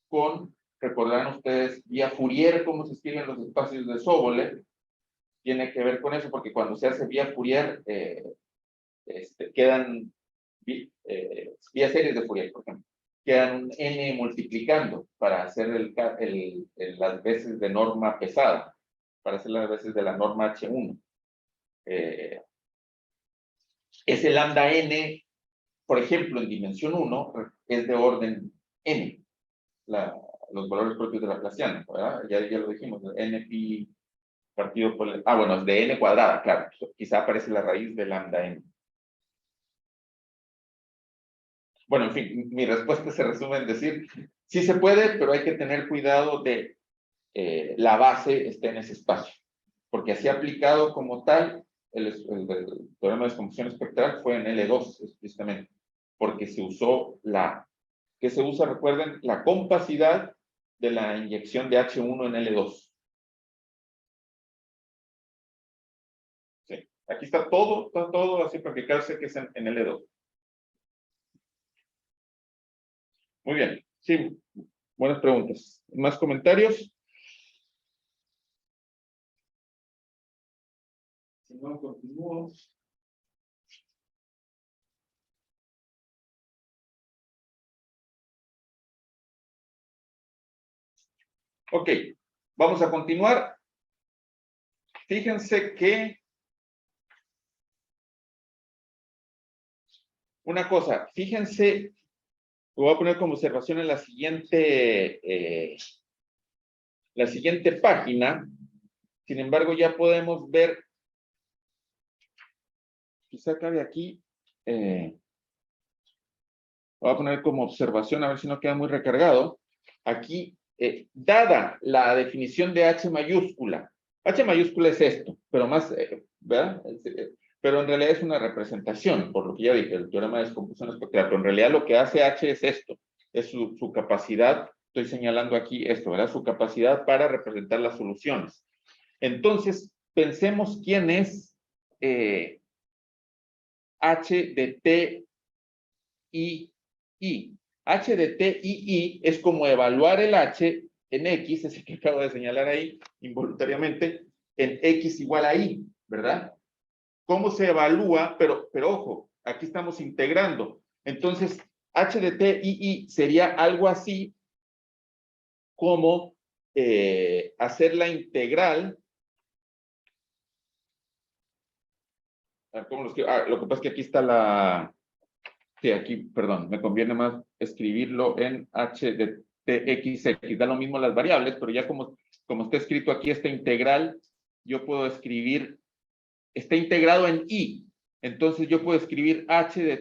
con, recordarán ustedes, vía Fourier, cómo se escriben los espacios de Sobolev, tiene que ver con eso, porque cuando se hace vía Fourier, quedan vía series de Fourier, por ejemplo, quedan un n multiplicando para hacer las veces de norma pesada, para hacer las veces de la norma H1. Ese lambda n, por ejemplo, en dimensión 1, es de orden n, los valores propios de Laplaciano, ¿verdad? Ya lo dijimos, npi partido por bueno, de n cuadrada, claro, quizá aparece la raíz de lambda n. Bueno, en fin, mi respuesta se resume en decir, sí se puede, pero hay que tener cuidado de la base esté en ese espacio, porque así aplicado como tal, el teorema de descomposición espectral fue en L2, explícitamente, porque se usó ¿qué se usa? Recuerden, la compacidad de la inyección de H1 en L2. Sí. Aquí está todo así para aplicarse que es en L2. Muy bien, sí, buenas preguntas. ¿Más comentarios? Si no, continúo. Ok, vamos a continuar. Fíjense que una cosa, fíjense, lo voy a poner como observación en la siguiente la siguiente página, sin embargo, ya podemos ver, quizá cabe aquí, voy a poner como observación, a ver si no queda muy recargado. Aquí, dada la definición de H mayúscula es esto, pero más, ¿verdad? Pero en realidad es una representación, por lo que ya dije, el teorema de descomposición espectral, pero en realidad lo que hace H es esto, es su capacidad, estoy señalando aquí esto, ¿verdad? Su capacidad para representar las soluciones. Entonces, pensemos quién es H de T I I. H de T I I es como evaluar el H en X, ese que acabo de señalar ahí, involuntariamente, en X igual a I, ¿verdad? ¿Cómo se evalúa? Pero ojo, aquí estamos integrando. Entonces, H de T I I sería algo así como hacer la integral. ¿Cómo lo escribo? Lo que pasa es que aquí está la... Sí, aquí, perdón, me conviene más escribirlo en H de TXX. Da lo mismo las variables, pero ya como está escrito aquí esta integral, yo puedo escribir, está integrado en I. Entonces yo puedo escribir H de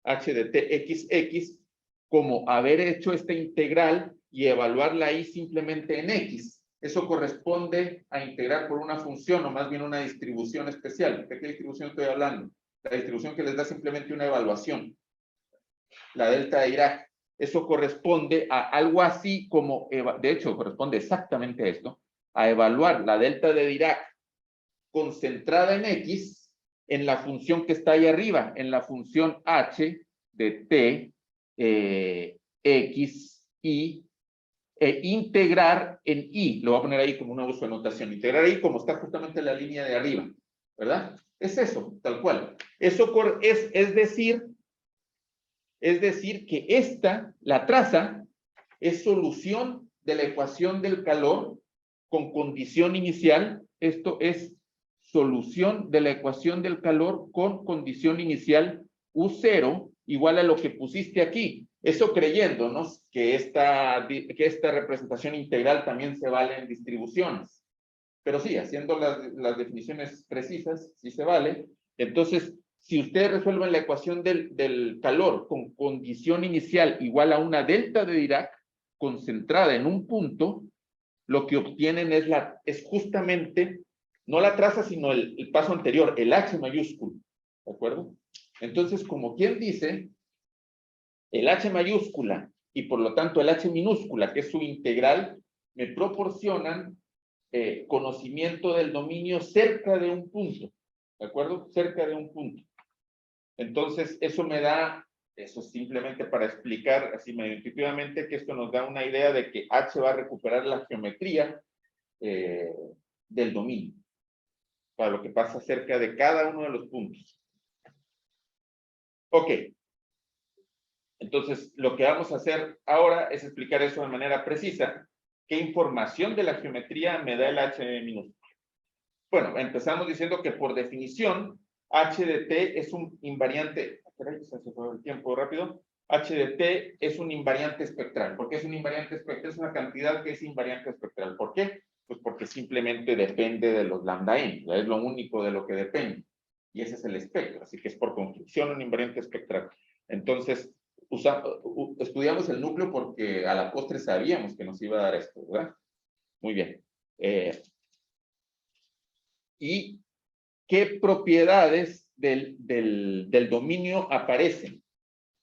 TXX como haber hecho esta integral y evaluarla ahí simplemente en X. Eso corresponde a integrar por una función o más bien una distribución especial. ¿De qué distribución estoy hablando? La distribución que les da simplemente una evaluación. La delta de Dirac. Eso corresponde a algo así como, de hecho, corresponde exactamente a esto, a evaluar la delta de Dirac concentrada en X en la función que está ahí arriba, en la función H de T, X, Y, e integrar en I. Lo voy a poner ahí como una uso de notación. Integrar ahí como está justamente en la línea de arriba, ¿verdad? Es eso, tal cual. Eso es decir que esta, la traza, es solución de la ecuación del calor con condición inicial. Esto es solución de la ecuación del calor con condición inicial U0 igual a lo que pusiste aquí. Eso creyéndonos que esta representación integral también se vale en distribuciones. Pero sí, haciendo las definiciones precisas, sí se vale. Entonces, si ustedes resuelven la ecuación del calor con condición inicial igual a una delta de Dirac concentrada en un punto, lo que obtienen es justamente, no la traza, sino el paso anterior, el H mayúsculo. ¿De acuerdo? Entonces, como quien dice, el H mayúscula y por lo tanto el H minúscula, que es su integral, me proporcionan conocimiento del dominio cerca de un punto, ¿de acuerdo? Cerca de un punto. Entonces, eso me da, eso simplemente para explicar así medio intuitivamente, que esto nos da una idea de que H va a recuperar la geometría del dominio, para lo que pasa cerca de cada uno de los puntos. Ok. Entonces, lo que vamos a hacer ahora es explicar eso de manera precisa. ¿Qué información de la geometría me da el H minúsculo? Bueno, empezamos diciendo que por definición, H de T es un invariante. Se fue el tiempo rápido. H de T es un invariante espectral. ¿Por qué es un invariante espectral? Es una cantidad que es invariante espectral. ¿Por qué? Pues porque simplemente depende de los lambda n. Es lo único de lo que depende. Y ese es el espectro. Así que es por construcción un invariante espectral. Entonces, estudiamos el núcleo porque a la postre sabíamos que nos iba a dar esto, ¿verdad? Muy bien. ¿Y qué propiedades del dominio aparecen?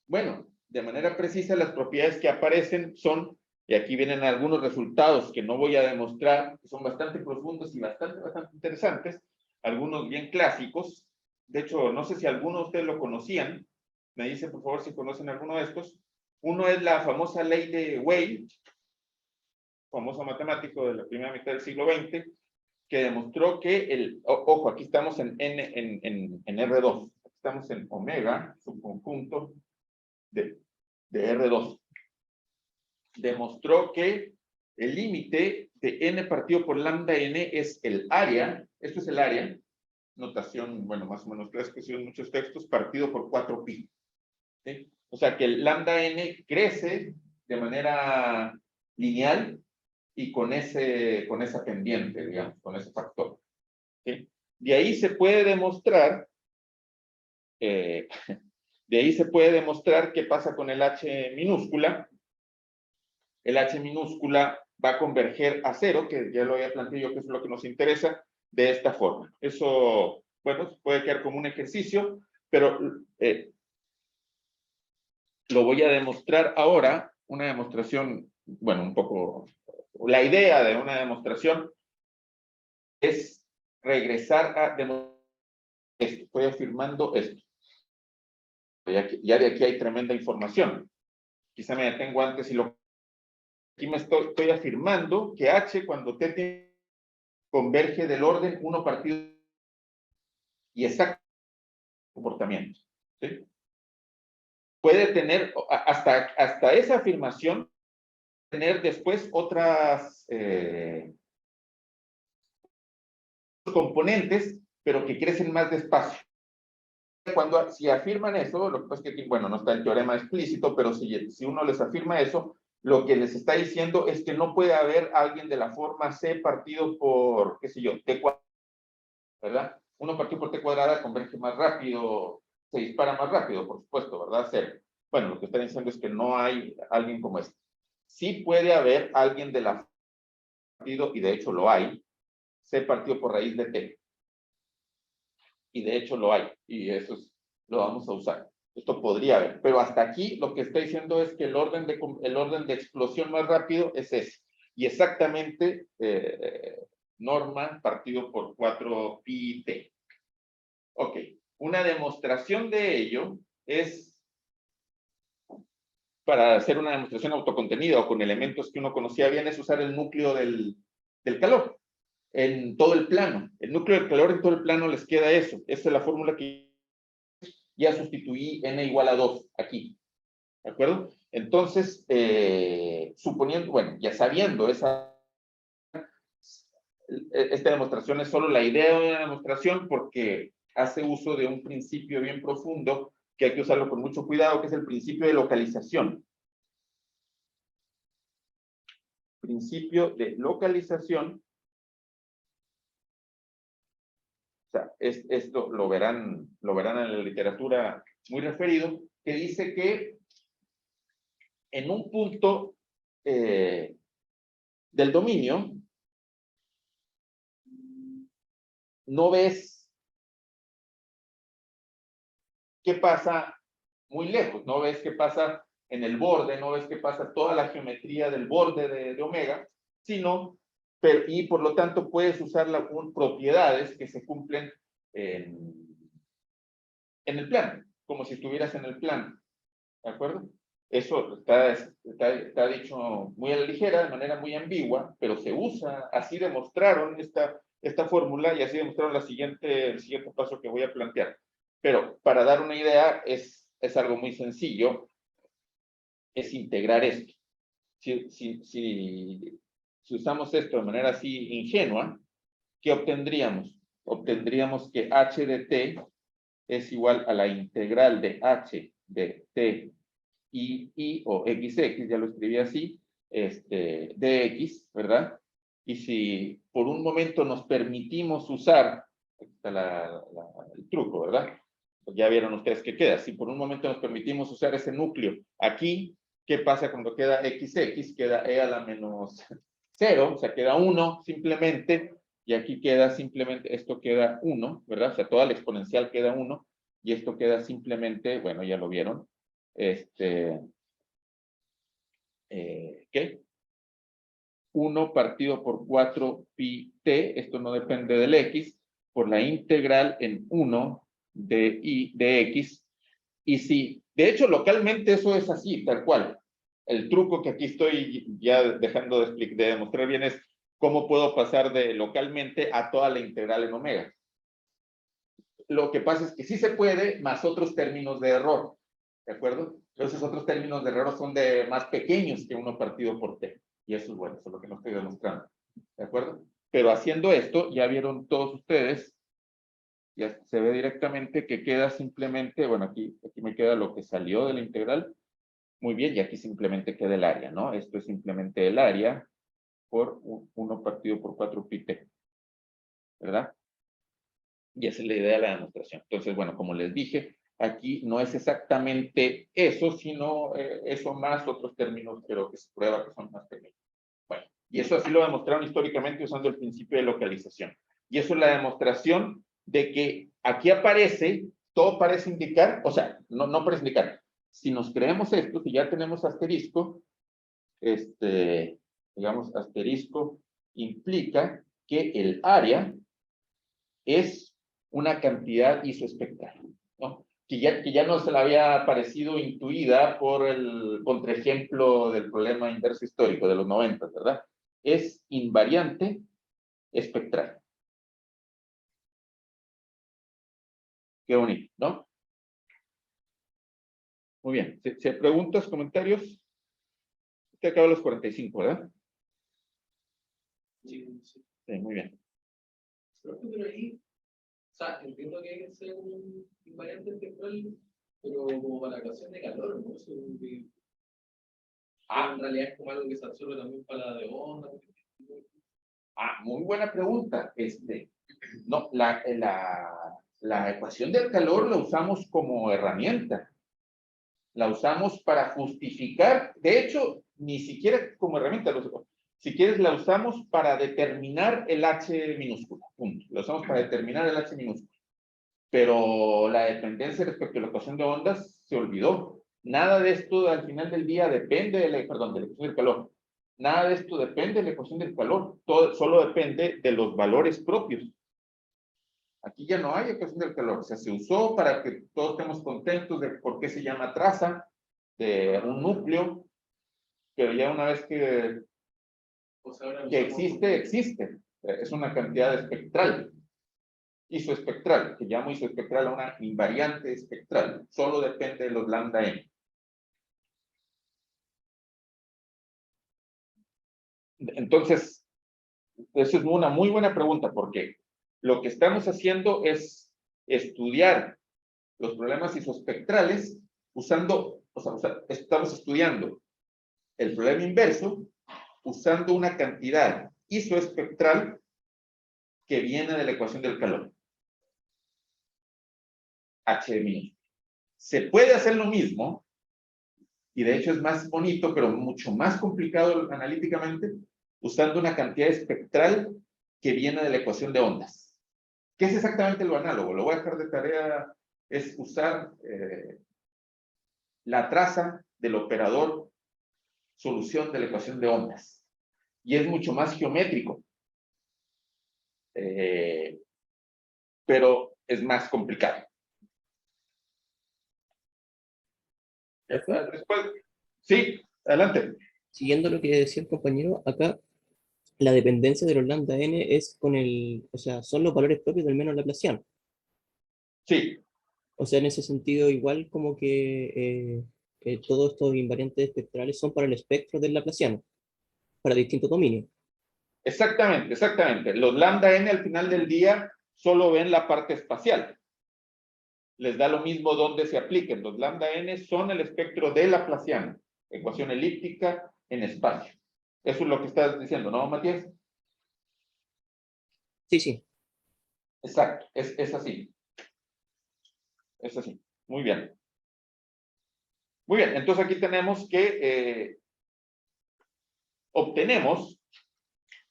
Bueno, de manera precisa, las propiedades que aparecen son, y aquí vienen algunos resultados que no voy a demostrar, que son bastante profundos y bastante interesantes, algunos bien clásicos. De hecho, no sé si algunos de ustedes lo conocían. Me dicen, por favor, si conocen alguno de estos. Uno es la famosa ley de Weil, famoso matemático de la primera mitad del siglo XX, que demostró que ojo, aquí estamos en R2, estamos en omega, subconjunto de R2. Demostró que el límite de n partido por lambda n es el área, esto es el área, notación, bueno, más o menos clásica, en muchos textos, partido por 4pi. ¿Sí? O sea que el lambda n crece de manera lineal y con esa pendiente, digamos, con ese factor. ¿Sí? De ahí se puede demostrar, qué pasa con el H minúscula. El H minúscula va a converger a 0, que ya lo había planteado yo, que es lo que nos interesa, de esta forma. Eso, bueno, puede quedar como un ejercicio, pero lo voy a demostrar ahora, una demostración, bueno, un poco, la idea de una demostración es regresar a demostrar esto. Estoy afirmando esto. Ya de aquí hay tremenda información. Quizá me detengo antes y aquí me estoy afirmando que H, cuando T converge del orden 1 partido y exacto comportamiento. ¿Sí? Puede tener, hasta esa afirmación, tener después otras componentes, pero que crecen más despacio. Si afirman eso, lo que pasa es que aquí, bueno, no está el teorema explícito, pero si uno les afirma eso, lo que les está diciendo es que no puede haber alguien de la forma C partido por, qué sé yo, T cuadrada, ¿verdad? 1 partido por T cuadrada converge más rápido, se dispara más rápido, por supuesto, ¿verdad? 0. Bueno, lo que están diciendo es que no hay alguien como este. Sí puede haber alguien de la partido, y de hecho lo hay, C partido por raíz de T. Y de hecho lo hay, y eso lo vamos a usar. Esto podría haber, pero hasta aquí lo que está diciendo es que el orden de explosión más rápido es ese. Y exactamente norma partido por 4 pi t. Ok, una demostración de ello es, para hacer una demostración autocontenida o con elementos que uno conocía bien, es usar el núcleo del calor en todo el plano. El núcleo del calor en todo el plano les queda eso. Esa es la fórmula que ya sustituí n igual a 2 aquí. ¿De acuerdo? Entonces, suponiendo, bueno, ya sabiendo esta demostración es solo la idea de una demostración porque hace uso de un principio bien profundo que hay que usarlo con mucho cuidado, que es el principio de localización. Principio de localización. O sea, esto lo verán en la literatura muy referido, que dice que en un punto del dominio no ves qué pasa muy lejos, no ves qué pasa en el borde, no ves qué pasa toda la geometría del borde de omega, sino, y por lo tanto puedes usar propiedades que se cumplen en el plano, como si estuvieras en el plano, ¿de acuerdo? Eso está dicho muy a la ligera, de manera muy ambigua, pero se usa, así demostraron esta fórmula y así demostraron el siguiente paso que voy a plantear. Pero para dar una idea es algo muy sencillo, es integrar esto. Si usamos esto de manera así ingenua, ¿qué obtendríamos? Obtendríamos que h de t es igual a la integral de h de t y o xx, ya lo escribí así, dx, ¿verdad? Y si por un momento nos permitimos usar, aquí está el truco, ¿verdad? Pues ya vieron ustedes qué queda. Si por un momento nos permitimos usar ese núcleo aquí, ¿qué pasa cuando queda xx? Queda e a la menos 0, o sea, queda 1 simplemente, y aquí queda simplemente, esto queda 1, ¿verdad? O sea, toda la exponencial queda 1, y esto queda simplemente, bueno, ya lo vieron, ¿qué? 1 partido por 4 pi t, esto no depende del x, por la integral en 1 de x, y si, de hecho, localmente eso es así, tal cual. El truco que aquí estoy ya dejando de demostrar bien es cómo puedo pasar de localmente a toda la integral en omega. Lo que pasa es que sí se puede, más otros términos de error, ¿de acuerdo? Entonces, otros términos de error son más pequeños que 1 partido por t. Y eso es bueno, eso es lo que no estoy demostrando. ¿De acuerdo? Pero haciendo esto, ya vieron todos ustedes, ya se ve directamente que queda simplemente, bueno, aquí me queda lo que salió de la integral, Muy bien, y aquí simplemente queda el área, ¿no? Esto es simplemente el área por 1 partido por 4 pi t, ¿verdad? Y esa es la idea de la demostración. Entonces, bueno, como les dije, aquí no es exactamente eso, sino eso más otros términos, pero que se prueba que son más pequeños. Bueno, y eso así lo demostraron históricamente usando el principio de localización. Y eso es la demostración de que aquí aparece, todo parece indicar, o sea, no parece indicar. Si nos creemos esto, si ya tenemos asterisco, digamos, asterisco implica que el área es una cantidad isoespectral, ¿no? Que ya no se le había parecido intuida por el contraejemplo del problema inverso histórico de los 90, ¿verdad? Es invariante espectral. Qué bonito, ¿no? Muy bien. Si hay preguntas, comentarios, usted acaba los 45, ¿verdad? Sí, sí. Sí, muy bien. Pero ahí, o sea, entiendo que sea un invariante espectral, pero como para la ecuación de calor, ¿no? Eso que, en realidad es como algo que se absorbe también para la de onda. Muy buena pregunta. No, la ecuación del calor la usamos como herramienta. La usamos para justificar, de hecho, ni siquiera como herramienta, si quieres la usamos para determinar el H minúscula, punto. La usamos para determinar el H minúscula. Pero la dependencia respecto a la ecuación de ondas se olvidó. Nada de esto al final del día depende de la ecuación del calor. Nada de esto depende de la ecuación del calor. Todo solo depende de los valores propios. Aquí ya no hay ecuación del calor. O sea, se usó para que todos estemos contentos de por qué se llama traza de un núcleo, pero ya una vez que existe, existe. Es una cantidad espectral. Isoespectral, que llamo isoespectral a una invariante espectral. Solo depende de los lambda n. Entonces, esa es una muy buena pregunta, porque lo que estamos haciendo es estudiar los problemas isoespectrales usando, estamos estudiando el problema inverso usando una cantidad isoespectral que viene de la ecuación del calor. H minúscula. Se puede hacer lo mismo, y de hecho es más bonito, pero mucho más complicado analíticamente, usando una cantidad espectral que viene de la ecuación de ondas. ¿Qué es exactamente lo análogo? Lo voy a dejar de tarea, es usar la traza del operador solución de la ecuación de ondas. Y es mucho más geométrico. Pero es más complicado. Después, sí, adelante. Siguiendo lo que decía el compañero, acá la dependencia de los lambda n es con el, o sea, son los valores propios del menos laplaciano. Sí, O sea, en ese sentido, igual como que todos estos invariantes espectrales son para el espectro del laplaciano, para distintos dominios. exactamente, exactamente. Los lambda n al final del día solo ven la parte espacial. Les da lo mismo donde se apliquen. Los lambda n son el espectro de Laplaciano, ecuación elíptica en espacio. Eso es lo que estás diciendo, ¿no, Matías? Sí, sí. Exacto, es así. Es así. Muy bien. Muy bien, entonces aquí tenemos que obtenemos,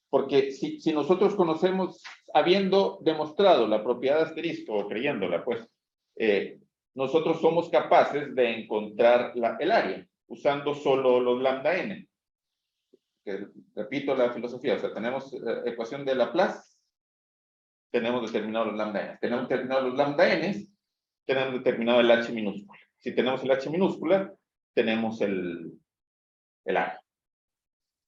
porque si nosotros conocemos, habiendo demostrado la propiedad de asterisco, o creyéndola, pues, nosotros somos capaces de encontrar el área, usando solo los lambda n. Que, repito la filosofía, o sea, tenemos ecuación de Laplace, tenemos determinado los lambda n. Tenemos determinado los lambda n, tenemos determinado el h minúscula. Si tenemos el h minúscula, tenemos el área.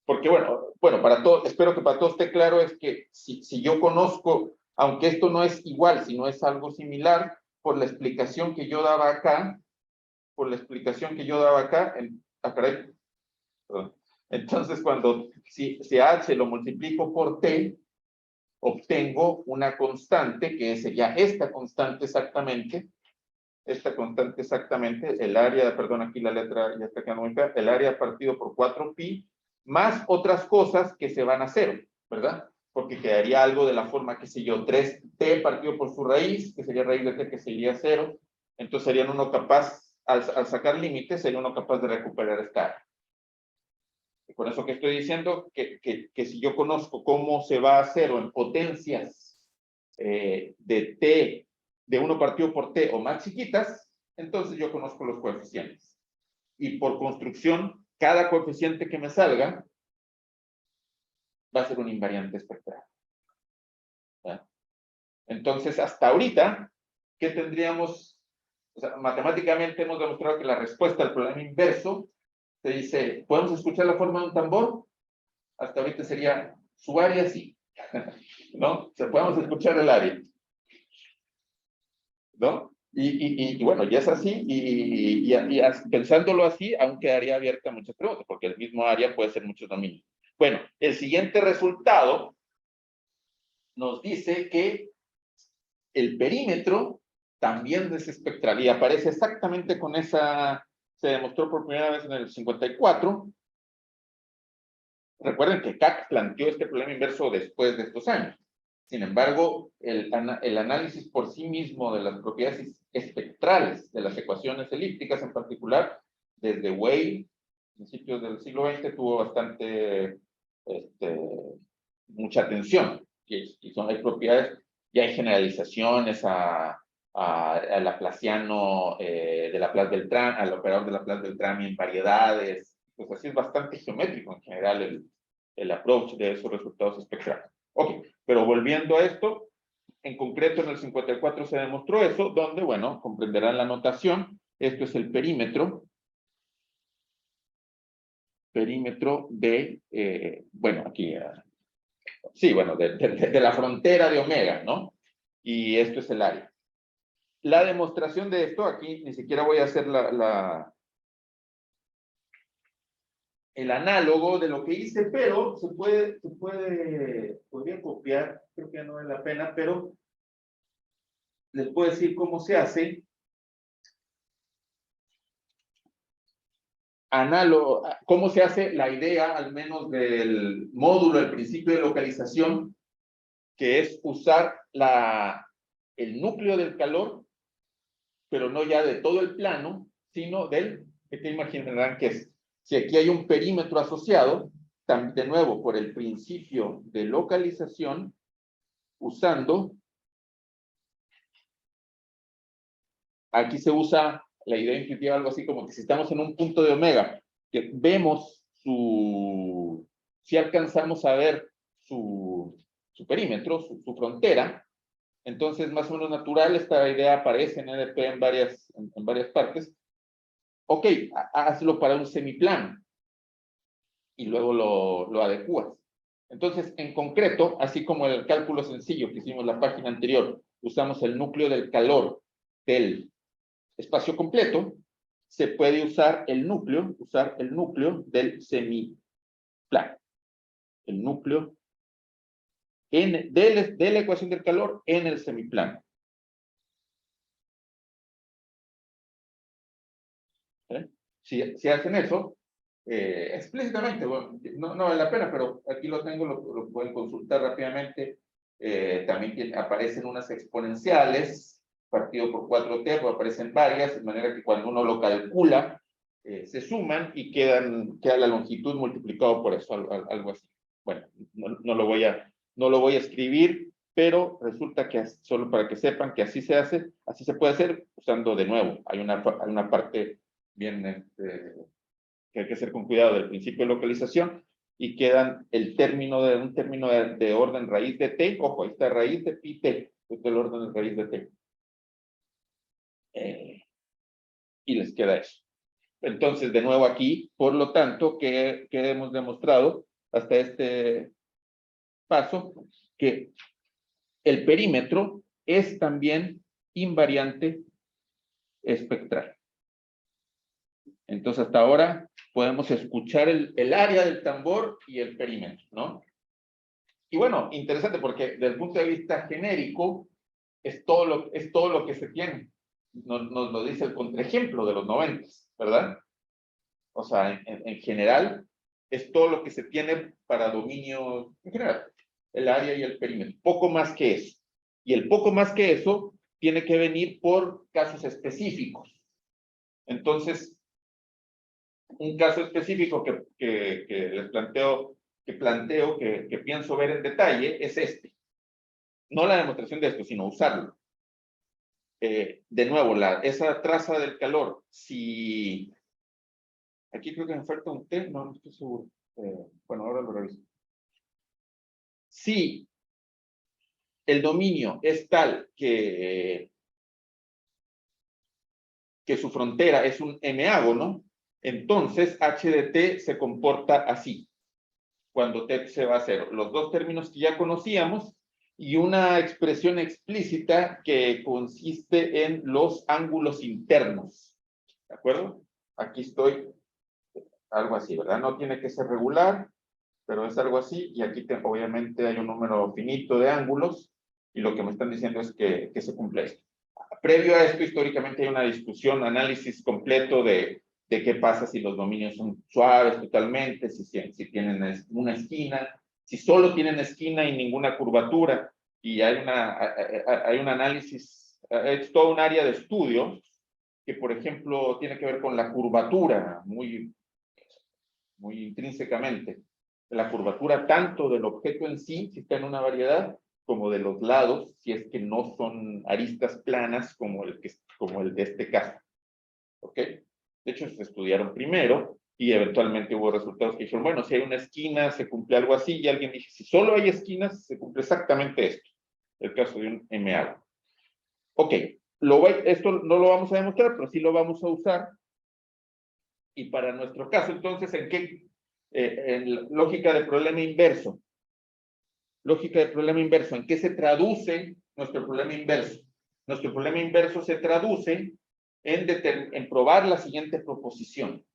Porque bueno, para todos, espero que para todos esté claro, es que si yo conozco, aunque esto no es igual, sino es algo similar, por la explicación que yo daba acá, perdón. Entonces si a h lo multiplico por t, obtengo una constante, que sería esta constante exactamente, esta constante exactamente, el área, perdón, aquí la letra ya está quedando muy fea, el área partido por 4pi, más otras cosas que se van a cero, ¿verdad? Porque quedaría algo de la forma, qué sé yo, 3t partido por su raíz, que sería raíz de t, que sería 0. Entonces serían uno capaz, al sacar límites, sería uno capaz de recuperar esta área. Y con eso que estoy diciendo, que si yo conozco cómo se va a cero en potencias de t, de 1 partido por t o más chiquitas, entonces yo conozco los coeficientes. Y por construcción, cada coeficiente que me salga va a ser un invariante espectral. ¿Ya? Entonces, hasta ahorita, ¿qué tendríamos? O sea, matemáticamente hemos demostrado que la respuesta al problema inverso se dice, ¿podemos escuchar la forma de un tambor? Hasta ahorita sería, su área sí. ¿No? O sea, podemos escuchar el área. ¿No? Y bueno, ya es así, pensándolo así, aún quedaría abierta muchas preguntas, porque el mismo área puede ser muchos dominios. Bueno, el siguiente resultado nos dice que el perímetro también es espectral, y aparece exactamente con esa, se demostró por primera vez en el 54. Recuerden que Kac planteó este problema inverso después de estos años. Sin embargo, el análisis por sí mismo de las propiedades espectrales de las ecuaciones elípticas en particular, desde Weyl, principios del siglo XX, tuvo bastante, mucha atención. Hay propiedades, y hay generalizaciones al laplaciano de Laplace-Beltrán, al operador de Laplace-Beltrán en variedades. Pues así es bastante geométrico en general el approach de esos resultados espectrales. Ok, pero volviendo a esto, en concreto en el 54 se demostró eso, donde, bueno, comprenderán la notación, esto es el perímetro de, bueno, aquí, sí, bueno, de la frontera de omega, ¿no? Y esto es el área. La demostración de esto, aquí ni siquiera voy a hacer el análogo de lo que hice, pero podría copiar, creo que no vale la pena, pero les puedo decir cómo se hace. Análogo, cómo se hace la idea, al menos del módulo, el principio de localización, que es usar el núcleo del calor, pero no ya de todo el plano, sino del, que te imaginarán que es, si aquí hay un perímetro asociado, de nuevo, por el principio de localización, usando, aquí se usa la idea intuitiva, algo así como que si estamos en un punto de omega, que vemos si alcanzamos a ver su perímetro, su frontera, entonces más o menos natural, esta idea aparece en EDP en varias partes. Ok, hazlo para un semiplano y luego lo adecuas. Entonces, en concreto, así como el cálculo sencillo que hicimos en la página anterior, usamos el núcleo del calor del espacio completo, se puede usar el núcleo del semiplano. El núcleo de la ecuación del calor en el semiplano. Si hacen eso, explícitamente, bueno, no vale la pena, pero aquí lo tengo, lo pueden consultar rápidamente. También aparecen unas exponenciales, partido por 4t, pues aparecen varias, de manera que cuando uno lo calcula, se suman y queda la longitud multiplicado por eso, algo así. Bueno, no lo voy a escribir, pero resulta que, solo para que sepan que así se hace, así se puede hacer, usando de nuevo, hay una parte bien, que hay que hacer con cuidado del principio de localización, y quedan un término de orden raíz de t, ojo, ahí está raíz de pi t, este es el orden de raíz de t. Y les queda eso. Entonces, de nuevo aquí, por lo tanto, que hemos demostrado hasta este paso, que el perímetro es también invariante espectral. Entonces, hasta ahora podemos escuchar el área del tambor y el perímetro, ¿no? Y bueno, interesante porque desde el punto de vista genérico es todo lo que se tiene. nos lo dice el contraejemplo de los 90, ¿verdad? O sea, en general, es todo lo que se tiene para dominio en general, el área y el perímetro. Poco más que eso. Y el poco más que eso tiene que venir por casos específicos. Entonces, un caso específico que les planteo, que pienso ver en detalle, es este. No la demostración de esto, sino usarlo. De nuevo, esa traza del calor, si... Aquí creo que me falta un T, no estoy seguro. Bueno, ahora lo reviso. Si el dominio es tal que su frontera es un M-ágono, entonces H de T se comporta así, cuando T se va a cero. Los dos términos que ya conocíamos y una expresión explícita que consiste en los ángulos internos. ¿De acuerdo? Aquí estoy, algo así, ¿verdad? No tiene que ser regular, pero es algo así, y aquí obviamente hay un número finito de ángulos, y lo que me están diciendo es que se cumple esto. Previo a esto, históricamente hay una discusión, análisis completo de qué pasa si los dominios son suaves totalmente, si tienen una esquina, si solo tienen esquina y ninguna curvatura, y hay un análisis, es todo un área de estudio que, por ejemplo, tiene que ver con la curvatura, muy intrínsecamente, la curvatura tanto del objeto en sí, si está en una variedad, como de los lados, si es que no son aristas planas como el de este caso. ¿Ok? De hecho, se estudiaron primero y eventualmente hubo resultados que dijeron, bueno, si hay una esquina, se cumple algo así, y alguien dice, si solo hay esquinas, se cumple exactamente esto. El caso de un M-ágono. Ok, esto no lo vamos a demostrar, pero sí lo vamos a usar. Y para nuestro caso, entonces, en lógica de problema inverso. Lógica de problema inverso. ¿En qué se traduce nuestro problema inverso? Nuestro problema inverso se traduce en probar la siguiente proposición.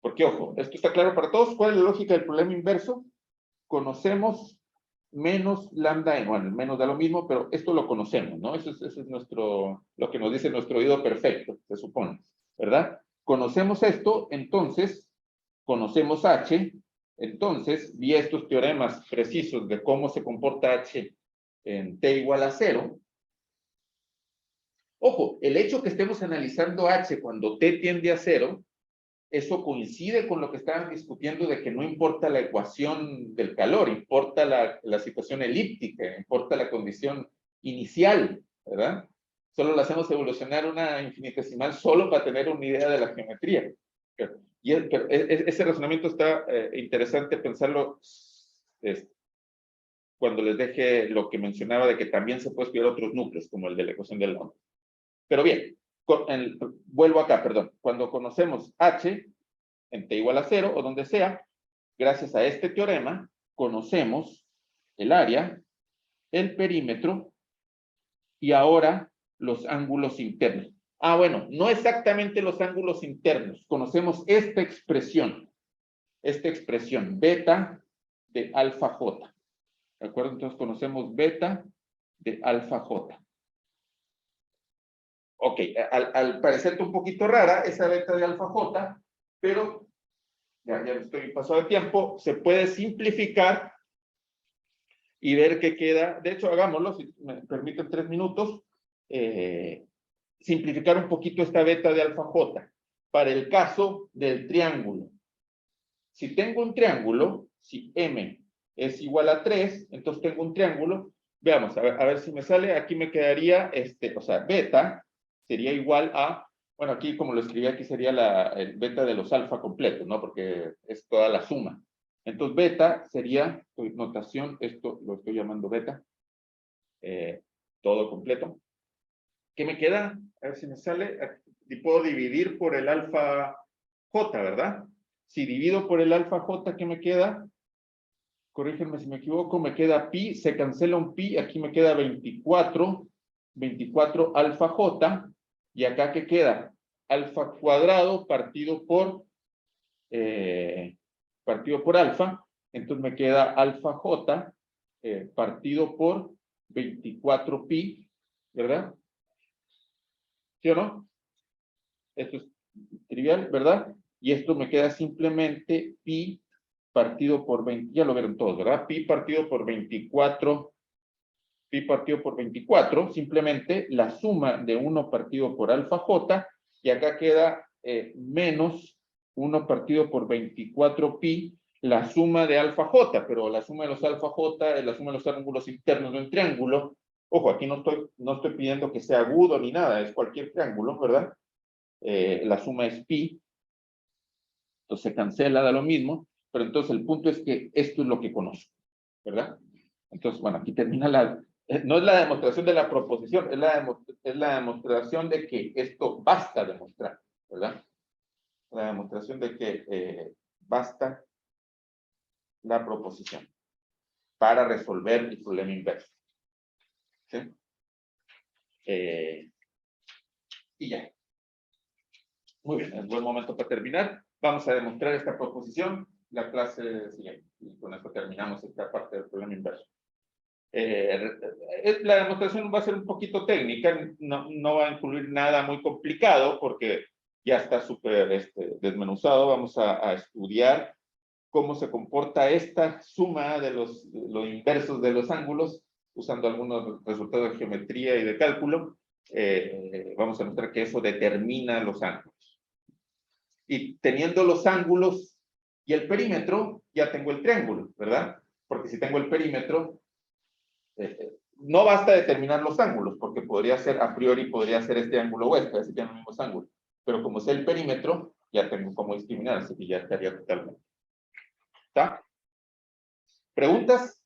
Porque, ojo, esto está claro para todos. ¿Cuál es la lógica del problema inverso? Conocemos menos lambda n. Bueno, menos da lo mismo, pero esto lo conocemos, ¿no? Eso es lo que nos dice nuestro oído perfecto, se supone, ¿verdad? Conocemos esto, entonces, conocemos H, entonces, vi estos teoremas precisos de cómo se comporta H en T igual a 0. Ojo, el hecho que estemos analizando H cuando T tiende a 0, eso coincide con lo que estaban discutiendo de que no importa la ecuación del calor, importa la situación elíptica, importa la condición inicial, ¿verdad? Solo la hacemos evolucionar una infinitesimal solo para tener una idea de la geometría. Pero ese razonamiento está interesante pensarlo cuando les deje lo que mencionaba de que también se puede estudiar otros núcleos, como el de la ecuación del nombre. Pero bien, vuelvo acá, perdón. Cuando conocemos H en T igual a 0 o donde sea, gracias a este teorema, conocemos el área, el perímetro y ahora los ángulos internos. Ah, bueno, no exactamente los ángulos internos. Conocemos esta expresión beta de alfa j. ¿De acuerdo? Entonces conocemos beta de alfa j. Ok, al parecerte un poquito rara esa beta de alfa j, pero ya estoy pasado de tiempo, se puede simplificar y ver qué queda. De hecho, hagámoslo, si me permiten 3 minutos. Simplificar un poquito esta beta de alfa j para el caso del triángulo. Si tengo un triángulo, si M es igual a 3, entonces tengo un triángulo. Veamos, a ver si me sale. Aquí me quedaría, o sea, beta sería igual a, bueno, aquí como lo escribí, aquí sería el beta de los alfa completos, ¿no? Porque es toda la suma. Entonces, beta sería, notación, esto lo estoy llamando beta, todo completo. ¿Qué me queda? A ver si me sale. Y puedo dividir por el alfa j, ¿verdad? Si divido por el alfa j, ¿qué me queda? Corrígenme si me equivoco, me queda pi, se cancela un pi, aquí me queda 24 alfa j, y acá ¿qué queda? Alfa cuadrado partido por alfa, entonces me queda alfa j partido por 24 pi, ¿verdad? ¿Sí o no? Esto es trivial, ¿verdad? Y esto me queda simplemente pi partido por 20, ya lo vieron todos, ¿verdad? Pi partido por 24, pi partido por 24, simplemente la suma de 1 partido por alfa j, y acá queda menos 1 partido por 24 pi, la suma de alfa j, pero la suma de los alfa j es la suma de los ángulos internos de un triángulo. Ojo, aquí no estoy pidiendo que sea agudo ni nada, es cualquier triángulo, ¿verdad? La suma es pi, entonces se cancela, da lo mismo, pero entonces el punto es que esto es lo que conozco, ¿verdad? Entonces, bueno, aquí termina no es la demostración de la proposición, es la demostración de que esto basta demostrar, ¿verdad? La demostración de que basta la proposición para resolver el problema inverso. ¿Sí? Y ya. Muy bien, es buen momento para terminar. Vamos a demostrar esta proposición la clase siguiente. Y con esto terminamos esta parte del problema inverso. La demostración va a ser un poquito técnica, no va a incluir nada muy complicado porque ya está súper desmenuzado. Vamos a estudiar cómo se comporta esta suma de los inversos de los ángulos usando algunos resultados de geometría y de cálculo. Vamos a mostrar que eso determina los ángulos. Y teniendo los ángulos y el perímetro, ya tengo el triángulo, ¿verdad? Porque si tengo el perímetro, no basta determinar los ángulos, porque podría ser, a priori, podría ser este ángulo o este, así que tienen los mismos ángulos. Pero como sé el perímetro, ya tengo cómo discriminar, así que ya estaría totalmente. ¿Está? ¿Preguntas?